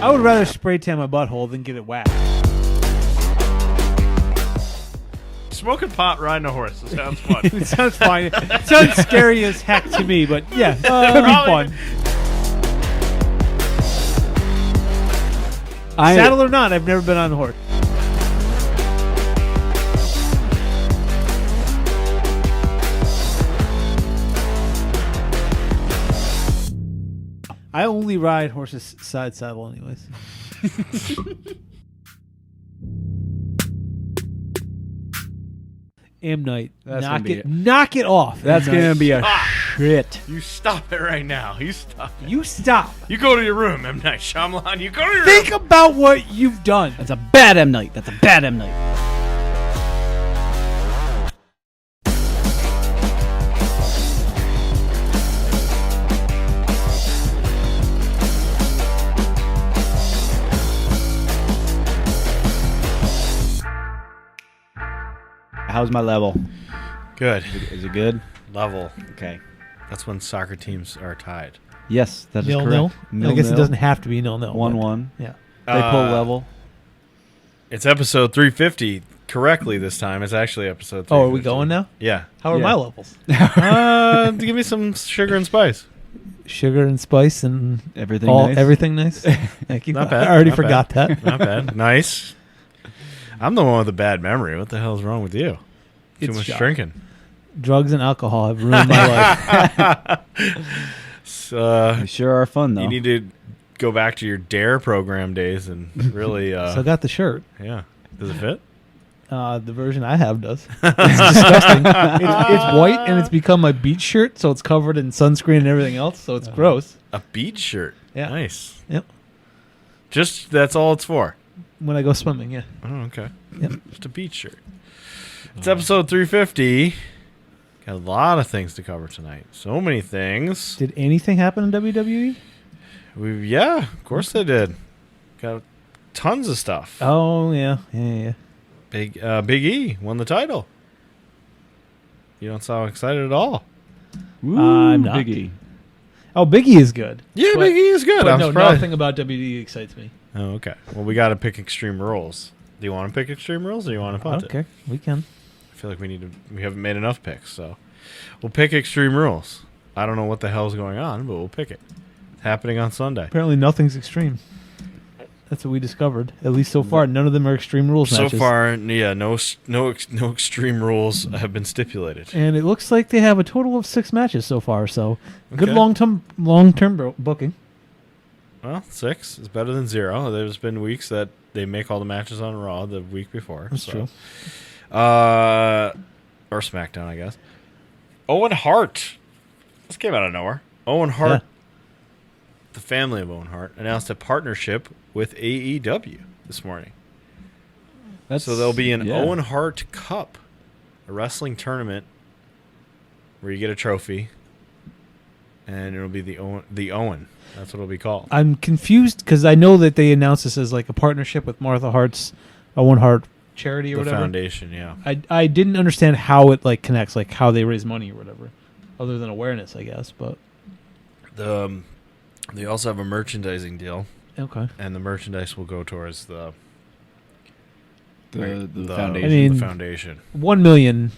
I would rather spray tan my butthole than get it waxed. Smoking pot, riding a horse. It sounds fun. It sounds fine. It sounds scary as heck to me, but yeah, it could be fun. Saddle or not, I've never been on a horse. I only ride horses side saddle anyways. M. Night. Knock it off. That's going to be a shit. You stop it right now. You stop it. You stop. You go to your room, M. Night Shyamalan. You go to your room. Think about what you've done. That's a bad M. Night. That's a bad M. Night. How's my level? Good. Is it good? Level. Okay. That's when soccer teams are tied. Yes, that is correct. Nil. I guess it doesn't have to be 0-0. 1-1. Yeah. They pull level. It's episode 350 correctly this time. It's actually episode 350. Oh, are we going now? Yeah. How are my levels? Give me some sugar and spice. Sugar and spice and everything nice. Everything nice. Thank you. Not bad. I already forgot that. Not bad. Nice. I'm the one with a bad memory. What the hell is wrong with you? Too much drinking. Drugs and alcohol have ruined my life. They sure are fun, though. You need to go back to your DARE program days and really... So I got the shirt. Yeah. Does it fit? The version I have does. It's disgusting. It's white, and it's become my beach shirt, so it's covered in sunscreen and everything else, so it's gross. A beach shirt? Yeah. Nice. Yep. Just, that's all it's for? When I go swimming, yeah. Oh, okay. Yep. Just a beach shirt. It's episode 350. Got a lot of things to cover tonight. So many things. Did anything happen in WWE? Yeah, of course they did. Got tons of stuff. Oh, yeah. Big E won the title. You don't sound excited at all. Ooh, I'm not. Big E. Oh, Big E is good. Yeah, Big E is good. But nothing about WWE excites me. Oh, okay. Well, we got to pick Extreme Rules. Do you want to pick Extreme Rules or do you want to punt it? Okay, we can. I feel like we haven't made enough picks, so we'll pick Extreme Rules. I don't know what the hell's going on, but we'll pick it. It's happening on Sunday. Apparently nothing's extreme. That's what we discovered. At least so far, none of them are Extreme Rules matches. So far, yeah, no Extreme Rules have been stipulated. And it looks like they have a total of 6 matches so far, so good long-term booking. Well, 6 is better than 0. There's been weeks that they make all the matches on Raw the week before. That's true. Or SmackDown, I guess. Owen Hart. This came out of nowhere. Owen Hart, the family of Owen Hart, announced a partnership with AEW this morning. So there'll be an Owen Hart Cup, a wrestling tournament where you get a trophy, and it'll be the Owen. That's what it'll be called. I'm confused because I know that they announced this as like a partnership with Martha Hart's Owen Hart charity or whatever. The foundation, yeah. I didn't understand how it like connects, like how they raise money or whatever, other than awareness, I guess. But they also have a merchandising deal. Okay. And the merchandise will go towards the foundation. I mean, the foundation. 1 million,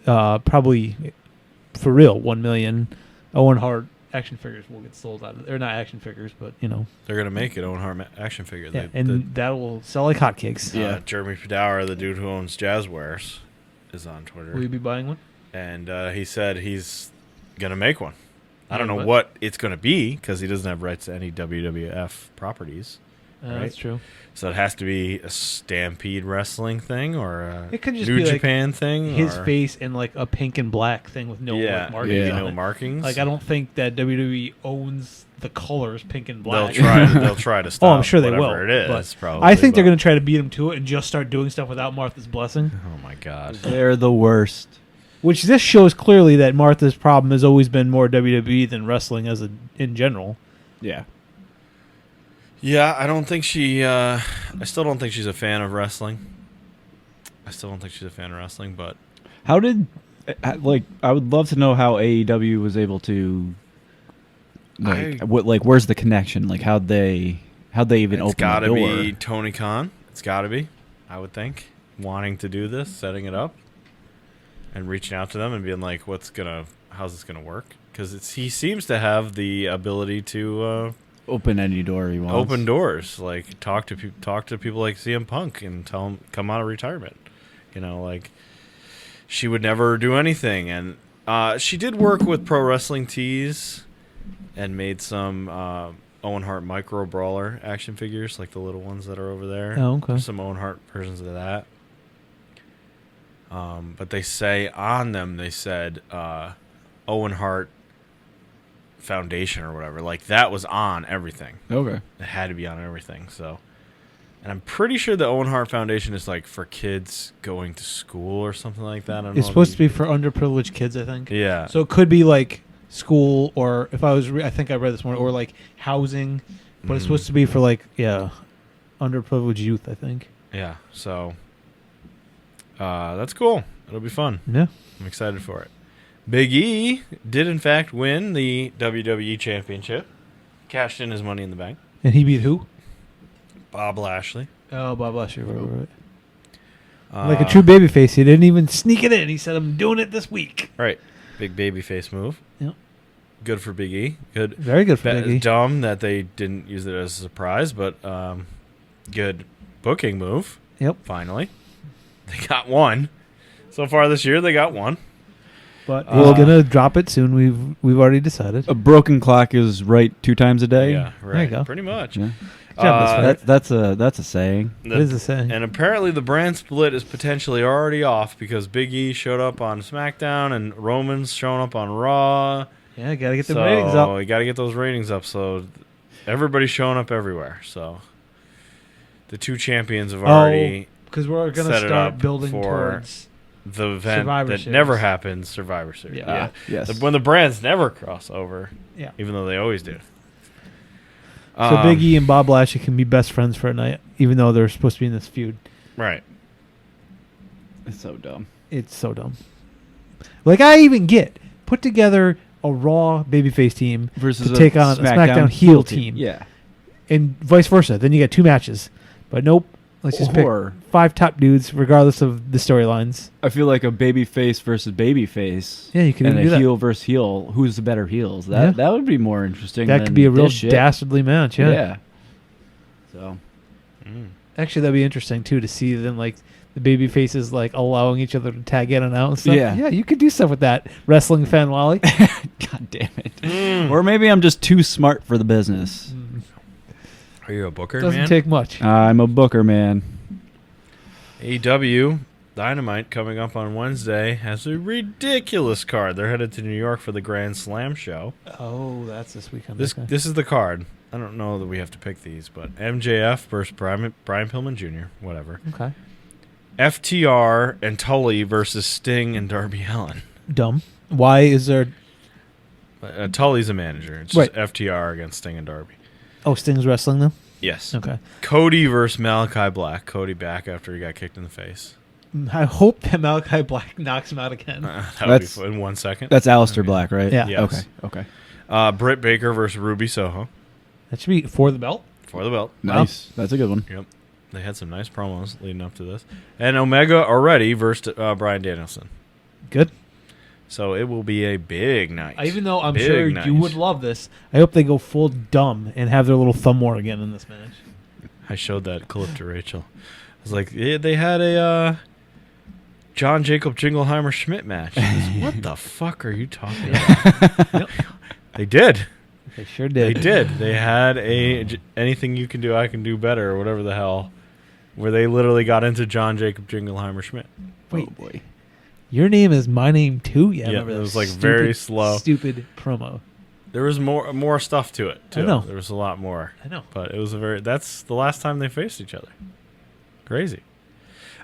probably for real. 1 million Owen Hart action figures will get sold out of. They're not action figures, but you know they're gonna make it Owen Hart action figure. Yeah, that will sell like hotcakes. Yeah, Jeremy Padawer, the dude who owns Jazzwares, is on Twitter. Will you be buying one? And he said he's gonna make one. I don't know what it's gonna be because he doesn't have rights to any WWF properties. Right? That's true. So it has to be a Stampede Wrestling thing or a it could just New be Japan like thing. His face and like a pink and black thing with no like, markings. No markings. Like I don't think that WWE owns the colors pink and black. They'll try to stop. Oh, I'm sure they will. It is probably. I think they're going to try to beat him to it and just start doing stuff without Martha's blessing. Oh my God, they're the worst. Which this shows clearly that Martha's problem has always been more WWE than wrestling in general. Yeah. Yeah, I don't think she. I still don't think she's a fan of wrestling. But how did I would love to know how AEW was able to where's the connection? Like how'd they How'd they even It's open got the to door? be Tony Khan. It's got to be, I would think, wanting to do this, setting it up, and reaching out to them and being like, how's this gonna work? Because he seems to have the ability to Open any door he wants. open doors, like talk to people like CM Punk and tell them come out of retirement. Like she would never do anything, and she did work with Pro Wrestling Tees and made some Owen Hart micro brawler action figures, like the little ones that are over there. Oh, okay. There's some Owen Hart versions of that. But they say on them, they said Owen Hart Foundation or whatever, like that was on everything. Okay. It had to be on everything. So, and I'm pretty sure the Owen Hart Foundation is like for kids going to school or something like that. I don't know. It's supposed to be for underprivileged kids, I think. Yeah. So it could be like school, or if I was, I think I read this one, or like housing, but it's supposed to be for like underprivileged youth, I think. Yeah. So, that's cool. It'll be fun. Yeah. I'm excited for it. Big E did, in fact, win the WWE Championship. Cashed in his Money in the Bank. And he beat who? Bob Lashley. Oh, Bob Lashley. Right. Like a true babyface, he didn't even sneak it in. He said, "I'm doing it this week." Right. Big babyface move. Yep. Good for Big E. Good. Very good for Big E. Dumb that they didn't use it as a surprise, but good booking move. Yep. Finally. They got one. So far this year, they got one. But he's gonna drop it soon. We've already decided. A broken clock is right 2 times a day. Yeah, right. There you go. Pretty much. Yeah. That's That's a saying. It is a saying. And apparently the brand split is potentially already off because Big E showed up on SmackDown and Roman's showing up on Raw. Yeah, gotta get the ratings up. So you got to get those ratings up. So everybody's showing up everywhere. So the two champions have already because we're gonna set it start up building for towards the event Survivor that Series. never happens, Survivor Series. Yeah. Yes. When the brands never cross over, Yeah. even though they always do. So Big E and Bob Lashley can be best friends for a night, even though they're supposed to be in this feud. Right. It's so dumb. It's so dumb. Like, I even put together a Raw babyface team Versus to take on a SmackDown heel team. Yeah. And vice versa. Then you get 2 matches. But nope. Let's just pick Or 5 top dudes, regardless of the storylines. I feel like a babyface versus babyface. Yeah, you can and even do a that. heel versus heel. Who's the better heels? That Yeah. that would be more interesting. That than could be a real this shit. dastardly match, yeah. So Actually, that'd be interesting, too, to see them, like, the baby faces, like, allowing each other to tag in and out and stuff. Yeah. Yeah, you could do stuff with that, wrestling fan Wally. God damn it. Or maybe I'm just too smart for the business. Are you a booker, Doesn't man? take much. I'm a booker, man. AEW Dynamite coming up on Wednesday has a ridiculous card. They're headed to New York for the Grand Slam show. Oh, that's this weekend. This Okay. this is the card. I don't know that we have to pick these, but MJF versus Brian Pillman Jr., whatever. Okay. FTR and Tully versus Sting and Darby Allin. Dumb. Why is there... Tully's a manager. It's Right. just FTR against Sting and Darby. Oh, Sting's wrestling them? Yes. Okay. Cody versus Malachi Black. Cody back after he got kicked in the face. I hope that Malachi Black knocks him out again. That would be That's- fun in 1 second. That's Aleister Black, right? Yeah. Yes. Okay. Britt Baker versus Ruby Soho That should be for the belt. for the belt. Nice. That's a good one. Yep. They had some nice promos leading up to this. And Omega already versus Bryan Danielson. Good. So it will be a big night. Even though I'm Big sure night. you would love this, I hope they go full dumb and have their little thumb war again in this match. I showed that clip to Rachel. I was like, yeah, they had a John Jacob Jingleheimer Schmidt match. She goes, what the fuck are you talking about? Yep. They did. They sure They did. did. They had anything you can do, I can do better, or whatever the hell, where they literally got into John Jacob Jingleheimer Schmidt. Wait, Oh, boy. your name is my name too? Yeah, I Yeah, remember it that was, like, very slow. Stupid promo. There was more stuff to it, too. I know. There was a lot more. I know. But it was that's the last time they faced each other. Crazy.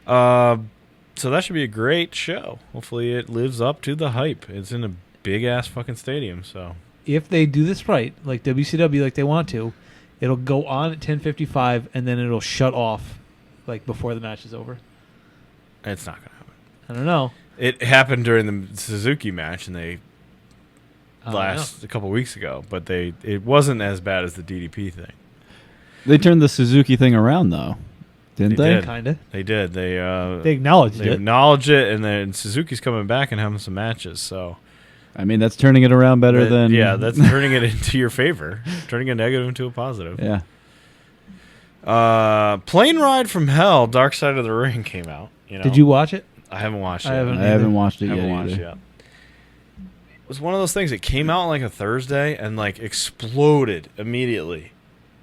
So that should be a great show. Hopefully it lives up to the hype. It's in a big-ass fucking stadium, so... If they do this right, like WCW, like they want to, it'll go on at 10:55 and then it'll shut off, like before the match is over. It's not going to happen. I don't know. It happened during the Suzuki match, and they I don't a couple weeks ago, but it wasn't as bad as the DDP thing. They turned the Suzuki thing around, though, didn't They they? did. Kind of. They did. They acknowledged they it. acknowledge it, and then Suzuki's coming back and having some matches. So I mean, that's turning it around better than... yeah, that's turning it into your favor, turning a negative into a positive. Yeah. Plane Ride from Hell, Dark Side of the Ring came out. Did you watch it? I haven't watched it. I haven't I haven't watched it Haven't yet watched either. yet. It was one of those things. It came out on like a Thursday and like exploded immediately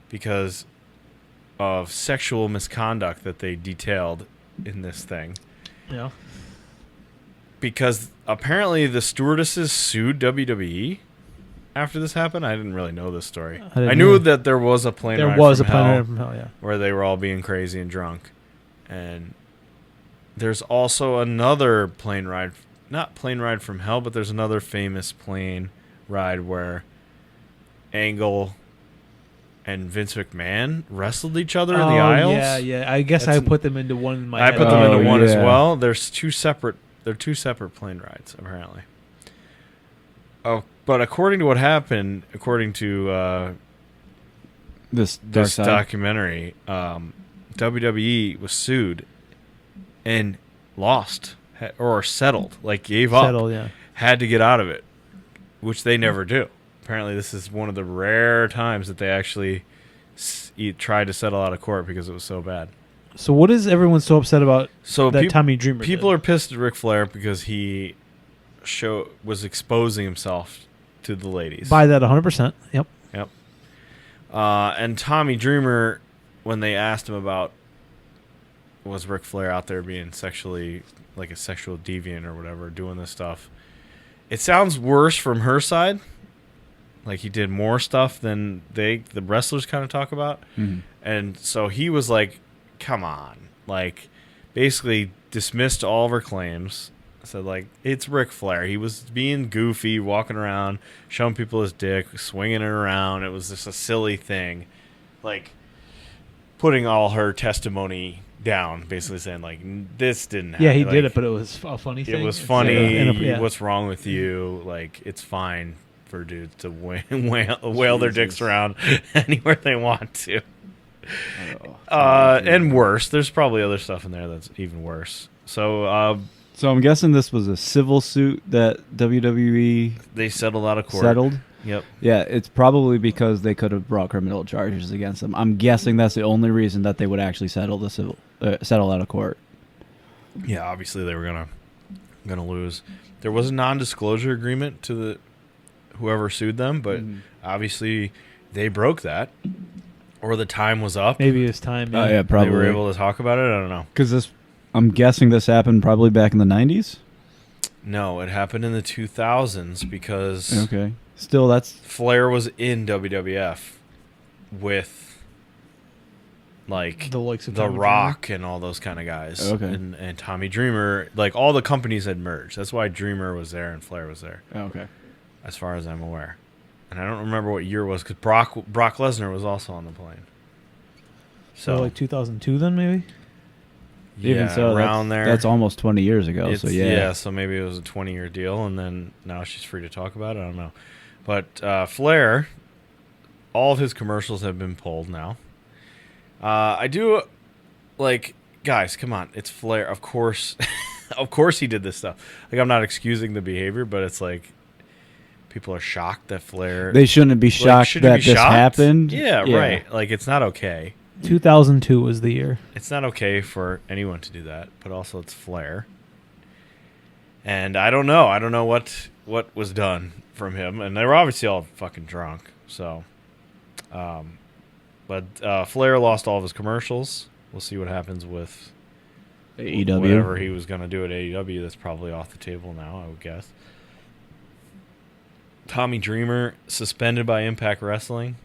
because of sexual misconduct that they detailed in this thing. Yeah. Because apparently the stewardesses sued WWE after this happened. I didn't really know this story. I knew that there was a plane ride There was from a plane hell ride from hell, yeah. where they were all being crazy and drunk. And there's also another plane ride, not plane ride from hell, but there's another famous plane ride where Angle and Vince McMahon wrestled each other in the aisles. Yeah. I guess I put them into one in my I head. put them into one as yeah. well. They're two separate plane rides, apparently. Oh, but according to what happened, according to This this Side. documentary, WWE was sued and lost or settled, like gave up, Settle, yeah. had to get out of it, which they never do. Apparently, this is one of the rare times that they actually tried to settle out of court because it was so bad. So what is everyone so upset about So that Tommy Dreamer people did? are pissed at Ric Flair because he was exposing himself to the ladies. Buy that 100%. Yep. Yep. And Tommy Dreamer, when they asked him about was Ric Flair out there being sexually, like a sexual deviant or whatever, doing this stuff, it sounds worse from her side. Like he did more stuff than the wrestlers kind of talk about. Mhm. And so he was like, come on. Like, basically dismissed all of her claims. Said, like, it's Ric Flair. He was being goofy, walking around, showing people his dick, swinging it around. It was just a silly thing. Like, putting all her testimony down, basically saying, like, this didn't happen. Yeah, he like, did it, but it was a funny thing. it was It's, funny. yeah. What's wrong with you? Like, it's fine for dudes to wail their dicks around anywhere they want to. And worse. There's probably other stuff in there that's even worse. So I'm guessing this was a civil suit that WWE they settled out of court. settled. Yep. Yeah, it's probably because they could have brought criminal charges against them. I'm guessing that's the only reason that they would actually settle out of court. Yeah, obviously they were gonna lose. There was a non-disclosure agreement to the whoever sued them, but obviously they broke that, or the time was up. Maybe it's time. Oh, yeah, probably. They were able to talk about it. I don't know. Because I'm guessing this happened probably back in the 90s? No, it happened in the 2000s because Okay. Still, that's... Flair was in WWF with like The likes of The Tommy Rock and all those kind of guys. Okay. And Tommy Dreamer, like all the companies had merged. That's why Dreamer was there and Flair was there, Okay. as far as I'm aware. And I don't remember what year it was because Brock Lesnar was also on the plane. So like 2002 then maybe? Even yeah, so, around there. that's almost 20 years ago, so yeah. So maybe it was a 20-year deal, and then now she's free to talk about it. I don't know. But Flair, all of his commercials have been pulled now. I do, like, guys, come on. It's Flair. Of course. Of course he did this stuff. Like, I'm not excusing the behavior, but it's like people are shocked that Flair... They shouldn't be shocked shouldn't that be this shocked? happened. Yeah, right. Like, it's not okay. 2002 was the year. It's not okay for anyone to do that, but also it's Flair. And I don't know. I don't know what was done from him. And they were obviously all fucking drunk. So, but Flair lost all of his commercials. We'll see what happens with AEW. whatever he was going to do at AEW. That's probably off the table now, I would guess. Tommy Dreamer suspended by Impact Wrestling.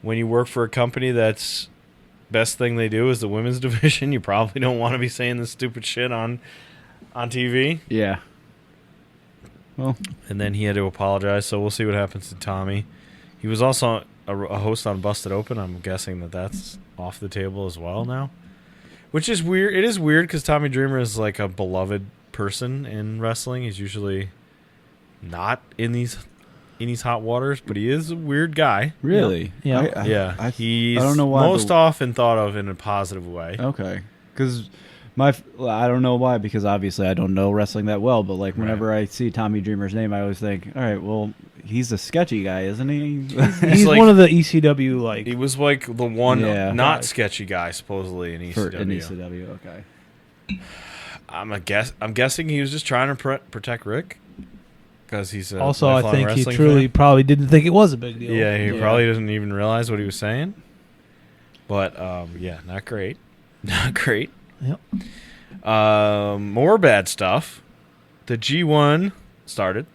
When you work for a company that's best thing they do is the women's division, you probably don't want to be saying this stupid shit on TV. Yeah. Well, And then he had to apologize, so we'll see what happens to Tommy. He was also a host on Busted Open. I'm guessing that's off the table as well now, which is weird. It is weird because Tommy Dreamer is like a beloved person in wrestling. He's usually not in these in his hot waters, but he is a weird guy. Really? Yeah. He's I don't know why, most often thought of in a positive way. Okay. Because I don't know why, because obviously I don't know wrestling that well, but like whenever I see Tommy Dreamer's name, I always think, all right, well, he's a sketchy guy, isn't he? He's like, one of the ECW, like... He was like the one not guy. sketchy guy, supposedly, in ECW. In ECW, okay. I'm guessing he was just trying to protect Rick. Because he's also, I think he fan. truly probably didn't think it was a big deal. Yeah, he probably doesn't even realize what he was saying. But, not great. Not great. Yep. More bad stuff. The G1 started.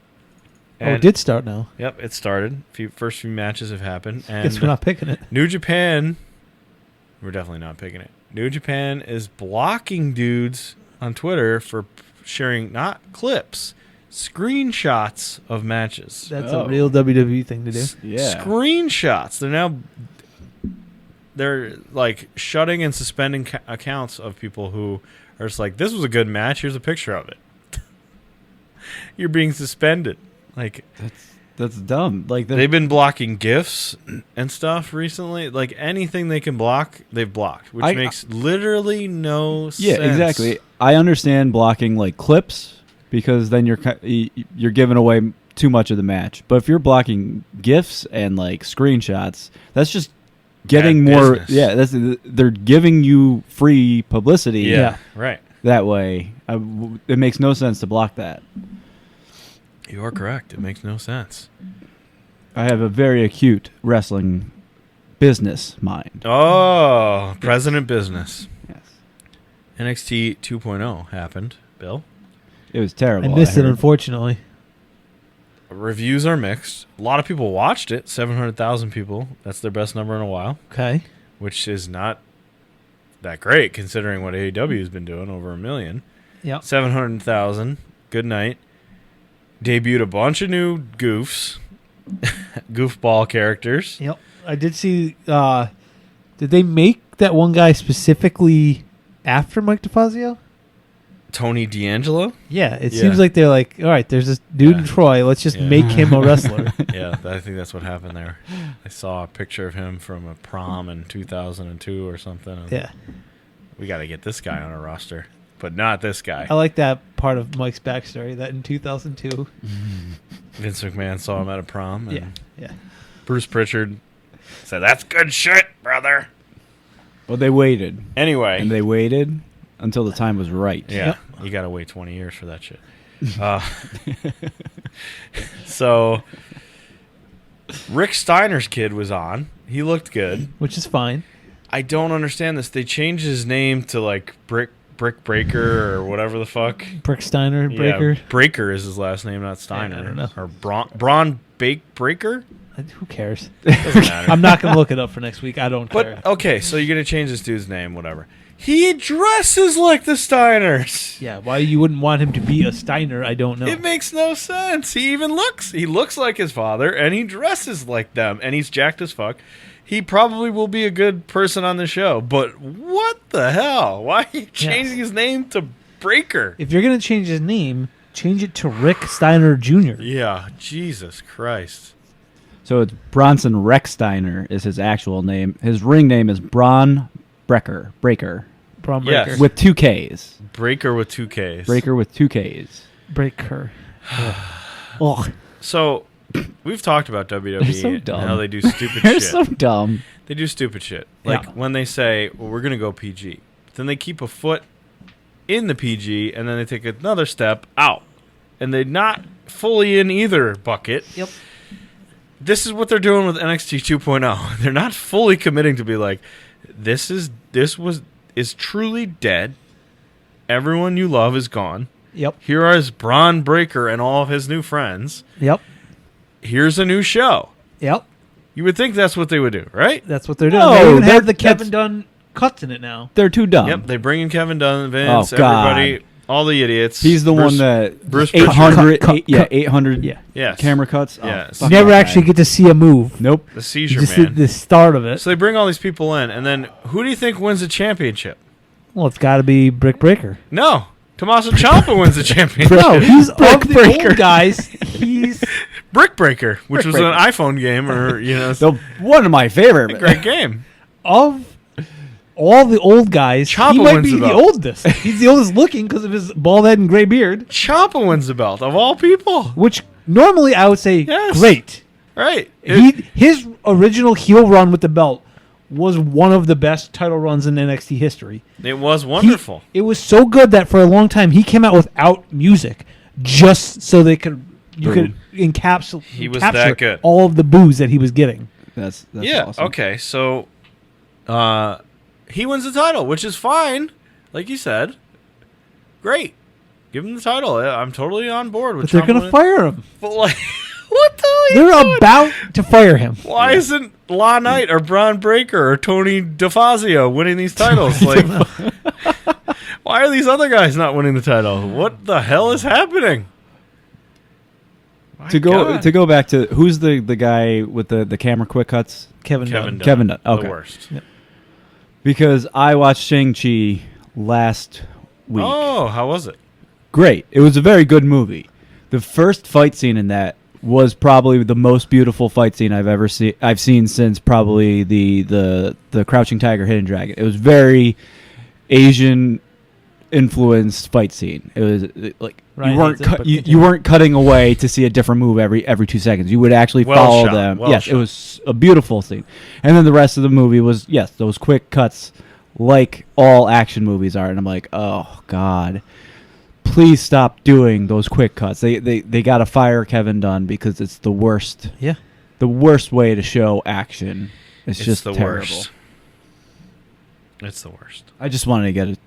It did start now. Yep, it started. First few matches have happened. And Guess we're not picking it. New Japan, we're definitely not picking it. New Japan is blocking dudes on Twitter for sharing not clips, screenshots of matches. That's a real WWE thing to do. Yeah. Screenshots. They're like shutting and suspending accounts of people who are just like, this was a good match, here's a picture of it. You're being suspended. Like that's dumb. Like they've been blocking GIFs and stuff recently. Like anything they can block, they've blocked, which makes literally no sense. Yeah, exactly. I understand blocking like clips because then you're giving away too much of the match. But if you're blocking GIFs and like screenshots, that's just getting more. Business. Yeah, they're giving you free publicity. Yeah, right. That way, it makes no sense to block that. You are correct. It makes no sense. I have a very acute wrestling business mind. Oh, President Business. Yes. NXT 2.0 happened, Bill. It was terrible. I missed it, unfortunately. Reviews are mixed. A lot of people watched it. 700,000 people. That's their best number in a while. Okay. Which is not that great considering what AEW has been doing, over 1 million. Yep. 700,000. Good night. Debuted a bunch of new goofs. Goofball characters. Yep. I did see... did they make that one guy specifically after Mike DeFazio? Tony D'Angelo? Yeah, it seems like they're like, all right, there's this dude in Troy. Let's just make him a wrestler. Yeah, I think that's what happened there. I saw a picture of him from a prom in 2002 or something. Yeah. We got to get this guy on our roster, but not this guy. I like that part of Mike's backstory, that in 2002. Vince McMahon saw him at a prom. And Yeah. Bruce Pritchard said, "That's good shit, brother." Well, they waited. Anyway. And they waited until the time was right. Yeah. You got to wait 20 years for that shit. So, Rick Steiner's kid was on. He looked good. Which is fine. I don't understand this. They changed his name to like Brick Breaker or whatever the fuck. Brick Steiner, Breaker. Yeah, Breaker is his last name, not Steiner. I don't know. Or Braun Breaker? Who cares? Doesn't matter. I'm not going to look it up for next week. I don't care. But, okay, so you're going to change this dude's name, whatever. He dresses like the Steiners. Yeah, why you wouldn't want him to be a Steiner, I don't know. It makes no sense. He looks like his father, and he dresses like them, and he's jacked as fuck. He probably will be a good person on the show, but what the hell? Why are you changing his name to Breaker? If you're going to change his name, change it to Rick Steiner Jr. Yeah, Jesus Christ. So it's Bronson Rechsteiner is his actual name. His ring name is Braun Breaker. Braun Breaker. Yes. With 2 Ks. Breaker with 2 Ks. Breaker with 2 Ks. Breaker. Ugh. So, we've talked about WWE They're so dumb. and how they do stupid They're shit. so dumb. They do stupid shit. Like when they say, well, we're going to go PG. Then they keep a foot in the PG and then they take another step out. And they're not fully in either bucket. Yep. This is what they're doing with NXT 2.0. They're not fully committing to be like, this is truly dead. Everyone you love is gone. Yep. Here is Braun Breaker and all of his new friends. Yep. Here's a new show. Yep. You would think that's what they would do, right? That's what they're doing. No, they even have the that's- Kevin Dunn cuts in it now. They're too dumb. Yep, they bring in Kevin Dunn, Vince, Oh, God. everybody, all the idiots. He's the one that Bruce 800, Cut. 800 Yes. camera cuts. Oh, Yes. fuck Never that actually guy. get to see a move. Nope. The seizure Just man. the start of it. So they bring all these people in, and then who do you think wins the championship? Well, it's got to be Brick Breaker. No. Tommaso Ciampa wins the championship. No, he's of the Breaker. old guys. He's Brick Breaker, which was Breaker. an iPhone game, or One of my favorite. great game. Of all the old guys, Ciampa he might wins be the the belt. oldest. He's the oldest looking because of his bald head and gray beard, Ciampa wins the belt of all people. which normally I would say Yes. great. Right. His original heel run with the belt was one of the best title runs in NXT history. It was wonderful. It was so good that for a long time he came out without music, just so you could encapsulate He was that good. all of the boos that he was getting. That's Yeah. awesome. Okay. So, he wins the title, which is fine. Like you said, great. Give him the title. I'm totally on board with. But they're Ciampa going to winning. fire him. But like, what the hell? Are you They're doing? about to fire him. Why isn't La Knight or Braun Breaker or Tony DeFazio winning these titles? Like, why are these other guys not winning the title? What the hell is happening? My To God. go back to who's the guy with the camera quick cuts? Kevin Kevin Dunn. Dunn. Kevin Dunn. Okay. The worst. Because I watched Shang-Chi last week. Oh, how was it? Great. It was a very good movie. The first fight scene in that was probably the most beautiful fight scene I've seen since probably the Crouching Tiger, Hidden Dragon. It was very Asian influenced fight scene. It was like Ryan you weren't hates it, but you continue. weren't cutting away to see a different move every 2 seconds. You would actually Well follow shot, them. well Yes, shot. it was a beautiful scene. And then the rest of the movie was those quick cuts like all action movies are. And I'm like, oh God, please stop doing those quick cuts. They got to fire Kevin Dunn because it's the worst. Yeah. The worst way to show action. It's just the terrible. worst. It's the worst. I just wanted to get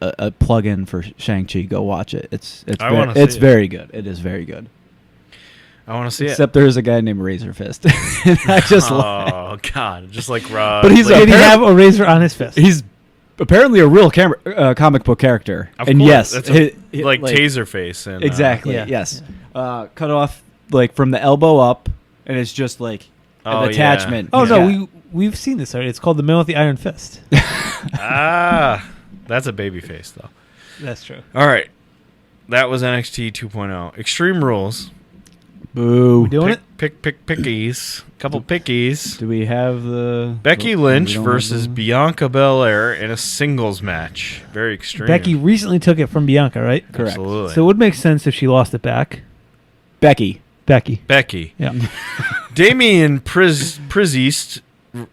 a plug-in for Shang-Chi. Go watch it. It's I wanna see it's it. very good. It is very good. I want to see Except there's a guy named Razor Fist. I just it. laugh. Oh God, just like Rob. But he's like, Did he have a razor on his fist? He's apparently a real comic book character. Of and course, yes, that's like Taserface and exactly. Yeah. Yes, cut off like from the elbow up, and it's just like Oh, an attachment. Oh Yeah. no, we've seen this already. It's called the Man with the Iron Fist. That's a baby face though. That's true. All right, that was NXT 2.0. Extreme Rules. Boo. We doing it? Pickies. Couple pickies. Do we have the Becky oh, Lynch we don't have versus the- Bianca Belair in a singles match. Very extreme. Becky recently took it from Bianca, right? Correct. Absolutely. So it would make sense if she lost it back. Becky. Becky. Yeah. Damian Priest,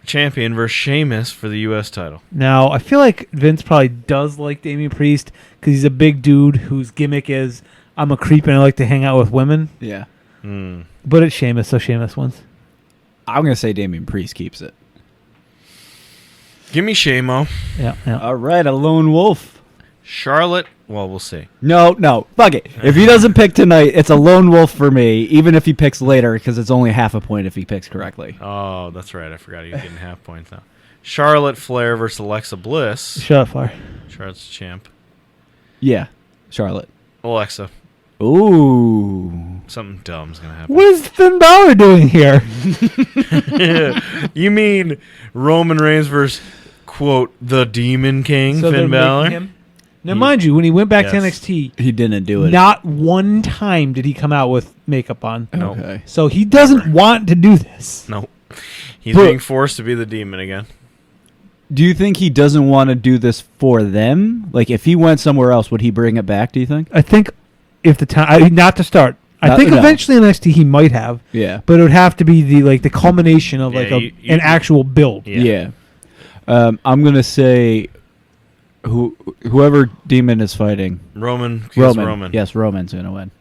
champion, versus Sheamus for the U.S. title. Now, I feel like Vince probably does like Damian Priest because he's a big dude whose gimmick is, I'm a creep and I like to hang out with women. Yeah. But it's Sheamus, so Sheamus wins. I'm gonna say Damian Priest keeps it. Give me Shamo. Yeah. All right, a lone wolf. Charlotte. Well, we'll see. No, fuck it. If he doesn't pick tonight, it's a lone wolf for me. Even if he picks later, because it's only half a point if he picks correctly. Oh, that's right. I forgot he was getting half points now. Charlotte Flair versus Alexa Bliss. Shut up, Flair. Charlotte's champ. Yeah, Charlotte. Alexa. Ooh. Something dumb's gonna happen. What is Finn Balor doing here? You mean Roman Reigns versus quote the Demon King So they're Finn making Balor? him- Now, mind you, when he went back to Yes. NXT, He didn't do it. not one time did he come out with makeup on. No. Okay. So he doesn't want to do this. No. He's But- being forced to be the demon again. Do you think he doesn't want to do this for them? Like, if he went somewhere else, would he bring it back, do you think? I think if the time, not to start. I think No. eventually in NXT he might have, Yeah. but it would have to be the culmination of Yeah, an actual build. Yeah. I'm going to say whoever Demon is fighting. Roman. Roman. Roman. Yes, Roman's going to win.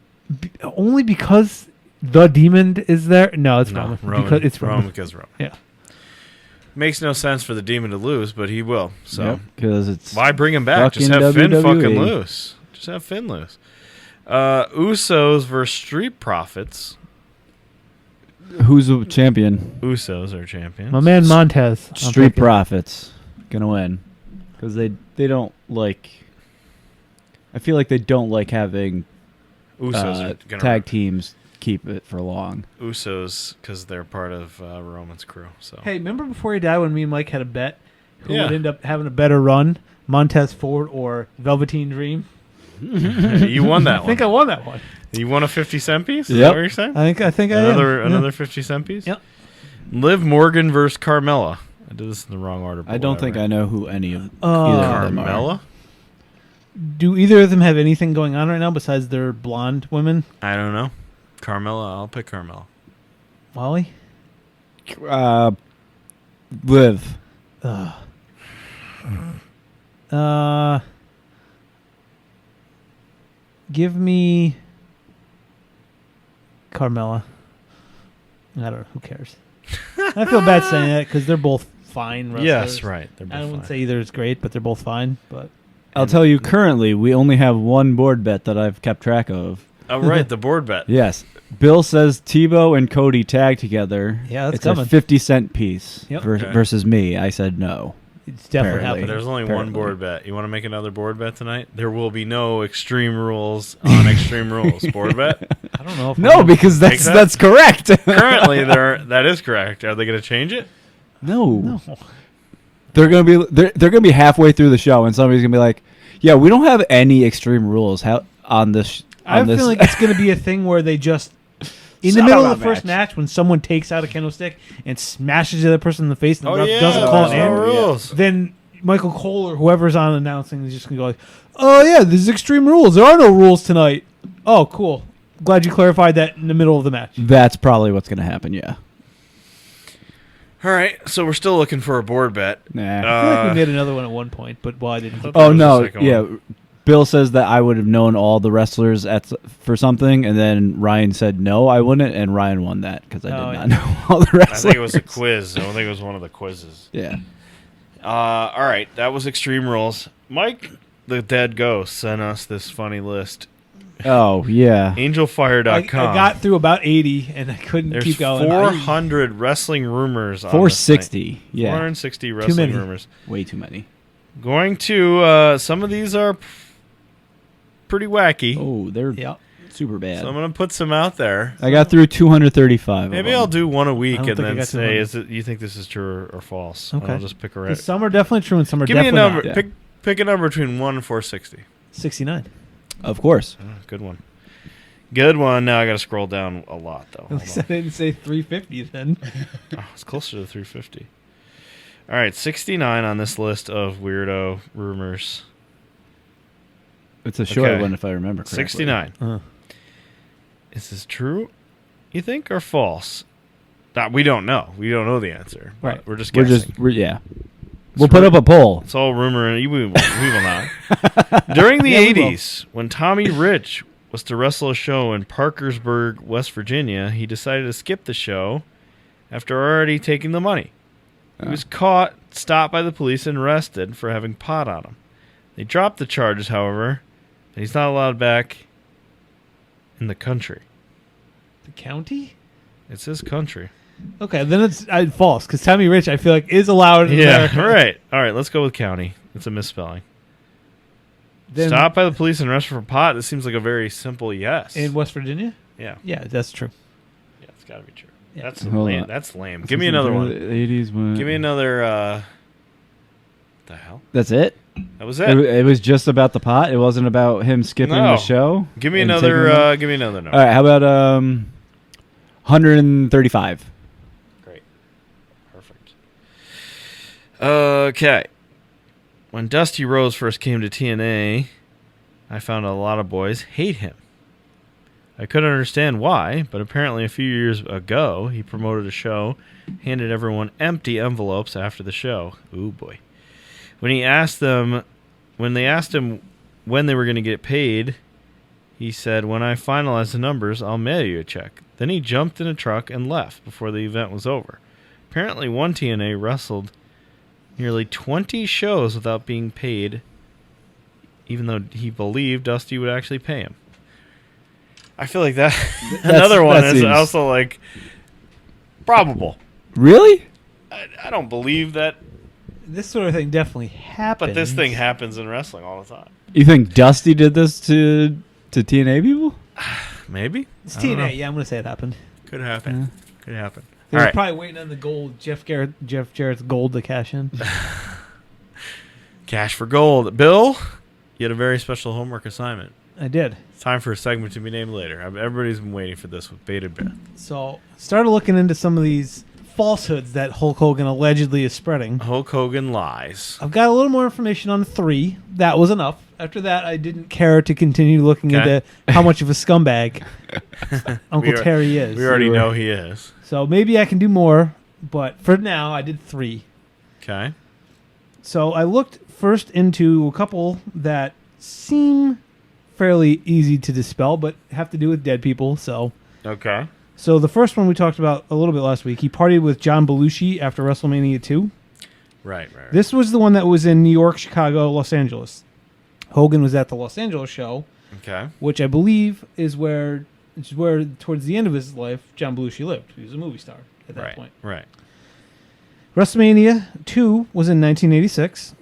Only because the demon is there. No, it's No, Roman. Roman. Because it's Roman. Because Roman. Yeah. Makes no sense for the demon to lose, but he will. So Because it's why bring him back? Just fucking have Finn WWE. fucking lose. Just have Finn lose. Usos versus Street Profits. who's the champion? Usos are champions. My man Montez. I'm Street picking. Profits gonna win because they don't like. I feel like they don't like having Usos are gonna tag teams keep it for long. Usos because they're part of Roman's crew. So Hey, remember before he died when me and Mike had a bet who Yeah. would end up having a better run, Montez Ford or Velveteen Dream? You won that I think I one. won that one. You won a 50-cent piece? Is Yep. that what you're saying? I think I Another am. 50-cent piece? Yep. Liv Morgan versus Carmella. I did this in the wrong order. I don't think I know who any of either Uh, of them are. Carmella? Do either of them have anything going on right now besides their blonde women? I don't know. Carmella. I'll pick Carmella. Wally? Liv. Give me Carmella. I don't know. Who cares? I feel bad saying that because they're both fine wrestlers. Yes, right. They're both I wouldn't fine. say either is great, but they're both fine. But I'll tell you, currently, we only have one board bet that I've kept track of. Oh, right. The board bet. Yes. Bill says Tebow and Cody tag together. Yeah, that's it's coming. a 50-cent piece Yep. Okay. versus me. I said no. it's definitely Apparently. happening. There's only one Apparently. board bet. You want to make another board bet tonight? There will be no Extreme Rules on Extreme Rules. Board bet? I don't know if No, I'm- because Take that's that? correct. Currently, that is correct. Are they going to change it? No. They're gonna be halfway through the show, and somebody's gonna be like, "Yeah, we don't have any Extreme Rules on this." I On this. feel like it's going to be a thing where they just, in the Not middle on of the that first match, when someone takes out a candlestick and smashes the other person in the face and the Oh, ref yeah. doesn't call it there's no in, rules. then Michael Cole or whoever's on announcing is just going to go like, "Oh yeah, this is Extreme Rules. There are no rules tonight." Oh, cool. Glad you clarified that in the middle of the match. That's probably what's gonna happen. Yeah. All right. So we're still looking for a board bet. Nah. I feel like we made another one at one point, but why didn't? That Oh was the no. second Yeah. one. Bill says that I would have known all the wrestlers for something, and then Ryan said no, I wouldn't, and Ryan won that because I did Oh, not yeah. know all the I wrestlers. think it was a quiz. I don't think it was one of the quizzes. Yeah. All right. That was Extreme Rules. Mike, the dead ghost, sent us this funny list. Oh yeah. Angelfire.com. I got through about 80 and I couldn't There's keep going. 400 wrestling rumors on 460. Yeah. 460 wrestling many. rumors. Way too many. Going to some of these are pretty wacky. Oh, they're Yeah. super bad. So I'm going to put some out there. I got through 235. Maybe of I'll them. do one a I week don't and think I then got say, 200. is it you think this is true or false? And Okay. I'll just pick a 'Cause some are definitely true and some are Give me a definitely number. not. Yeah. Pick a number between 1 and 460. 69. Of course. Oh, good one. Good one. Now I got to scroll down a lot though. At Hold least I on. didn't say 350 then. Oh, it's closer to 350. All right, 69 on this list of weirdo rumors. It's a short Okay. one if I remember correctly. 69. Uh, Is this true, you think, or false? We don't know. We don't know the answer. but Right. We're just We're guessing. yeah. We'll put up a poll. It's all rumor, and we will not. During the Yeah, we will. 80s, when Tommy Rich was to wrestle a show in Parkersburg, West Virginia, he decided to skip the show after already taking the money. He was caught, stopped by the police, and arrested for having pot on him. They dropped the charges, however, and he's not allowed back in the country. the county? It's his country. Okay, then it's false because Tommy Rich I feel like is allowed in Yeah, America. right. All right, let's go with county. It's a misspelling. Then Stopped by the police and arrested for pot. This seems like a very simple yes. in West Virginia? Yeah, Yeah, that's true. yeah, it's got to be true. Yeah. That's Hold lame. on. That's lame. Give me another one. 80s one. Give me another. What the hell? That's it? That was It, it. it was just about the pot. It wasn't about him skipping No. the show. Give me and another. taking the- Give me another number. All right, how about 135? Great. Perfect. Okay. When Dusty Rhodes first came to TNA, I found a lot of boys hate him. I couldn't understand why, but apparently a few years ago, he promoted a show, handed everyone empty envelopes after the show. Ooh boy. When they asked him when they were going to get paid, he said, "When I finalize the numbers, I'll mail you a check." Then he jumped in a truck and left before the event was over. Apparently, one TNA wrestled nearly 20 shows without being paid, even though he believed Dusty would actually pay him. I feel like that another one that is seems- also like probable. Really? I don't believe that, This sort of thing definitely happens. but this thing happens in wrestling all the time. You think Dusty did this to TNA people? Maybe It's I don't know. TNA. Yeah, I'm gonna say it happened. Could happen. Could happen. They All were right. probably waiting on the gold, Jeff Jarrett's gold to cash in. Cash for gold. Bill, you had a very special homework assignment. I did. It's time for a segment to be named later. Everybody's been waiting for this with bated breath. So started looking into some of these falsehoods that Hulk Hogan allegedly is spreading. Hulk Hogan lies. I've got a little more information on 3. That was enough. After that, I didn't care to continue looking into how much of a scumbag Uncle Terry is. We already know he is. So maybe I can do more, but for now, I did 3. Okay. So I looked first into a couple that seem fairly easy to dispel, but have to do with dead people. So the first one we talked about a little bit last week. He partied with John Belushi after WrestleMania 2. Right. This was the one that was in New York, Chicago, Los Angeles. Hogan was at the Los Angeles show, which I believe is where towards the end of his life, John Belushi lived. He was a movie star at that point. Right. WrestleMania 2 was in 1986.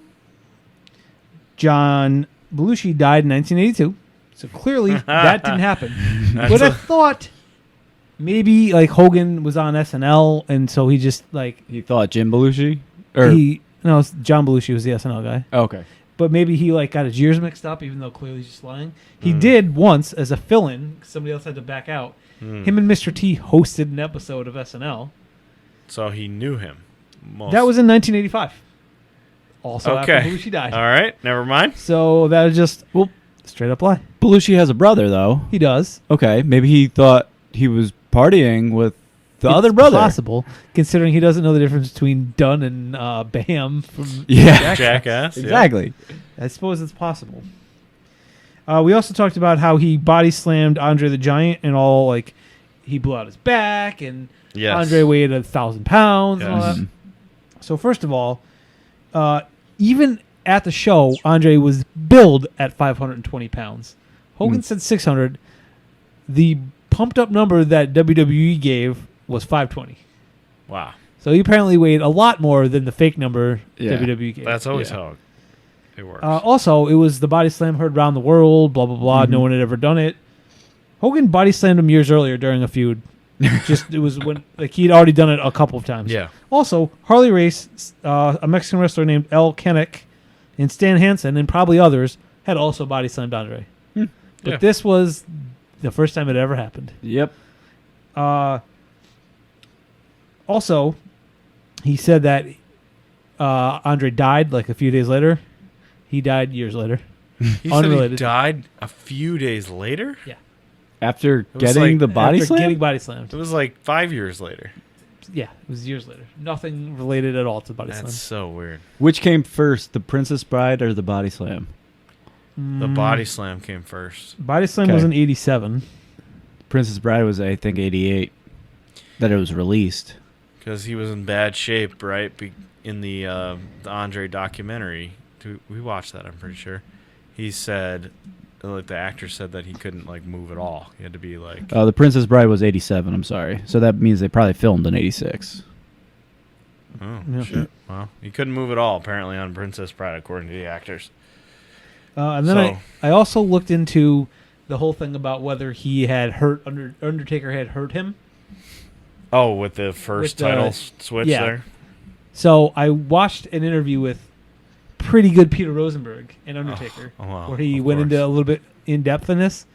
John Belushi died in 1982. So clearly that didn't happen. But I thought maybe like Hogan was on SNL, and so he just like he thought Jim Belushi John Belushi was the SNL guy. Okay. But maybe he like got his years mixed up, even though clearly he's just lying. He did once as a fill-in. Somebody else had to back out. Him and Mr. T hosted an episode of SNL. So he knew him. That was in 1985. Also after Belushi died. All right, never mind. So that was just straight up lie. Belushi has a brother, though. He does. Okay, maybe he thought he was partying with the other brother. Possible, considering he doesn't know the difference between Dunn and Bam from Jackass. Exactly. Yeah. I suppose it's possible. We also talked about how he body slammed Andre the Giant and all, like, he blew out his back, and Andre weighed 1,000 pounds and all that. So first of all, even at the show, Andre was billed at 520 pounds. Hogan said 600. The pumped up number that WWE gave was 520. Wow. So he apparently weighed a lot more than the fake number WWE gave. That's always how it works. Also, it was the body slam heard around the world, blah, blah, blah. No one had ever done it. Hogan body slammed him years earlier during a feud. It was when he'd already done it a couple of times. Yeah. Also, Harley Race, a Mexican wrestler named El Kennick, and Stan Hansen, and probably others, had also body slammed Andre. But this was the first time it ever happened. Yep. Also, he said that Andre died like a few days later. He died years later. He said he died a few days later? Yeah. After getting the body slam? Getting body slammed. It was like 5 years later. Yeah, it was years later. Nothing related at all to body slam. That's so weird. Which came first, the Princess Bride or the body slam? The body slam came first. Body slam was in 87. Princess Bride was, I think, 88 that it was released. Because he was in bad shape, right? In the Andre documentary. We watched that, I'm pretty sure. He said, like the actor said that he couldn't like move at all. He had to be like... the Princess Bride was 87, I'm sorry. So that means they probably filmed in 86. Oh, shit. Well, he couldn't move at all, apparently, on Princess Bride, according to the actors. And then I also looked into the whole thing about whether he had Undertaker had hurt him. Oh, with the first title switch there? So I watched an interview with pretty good Peter Rosenberg and Undertaker, where he went into a little bit in depth in this.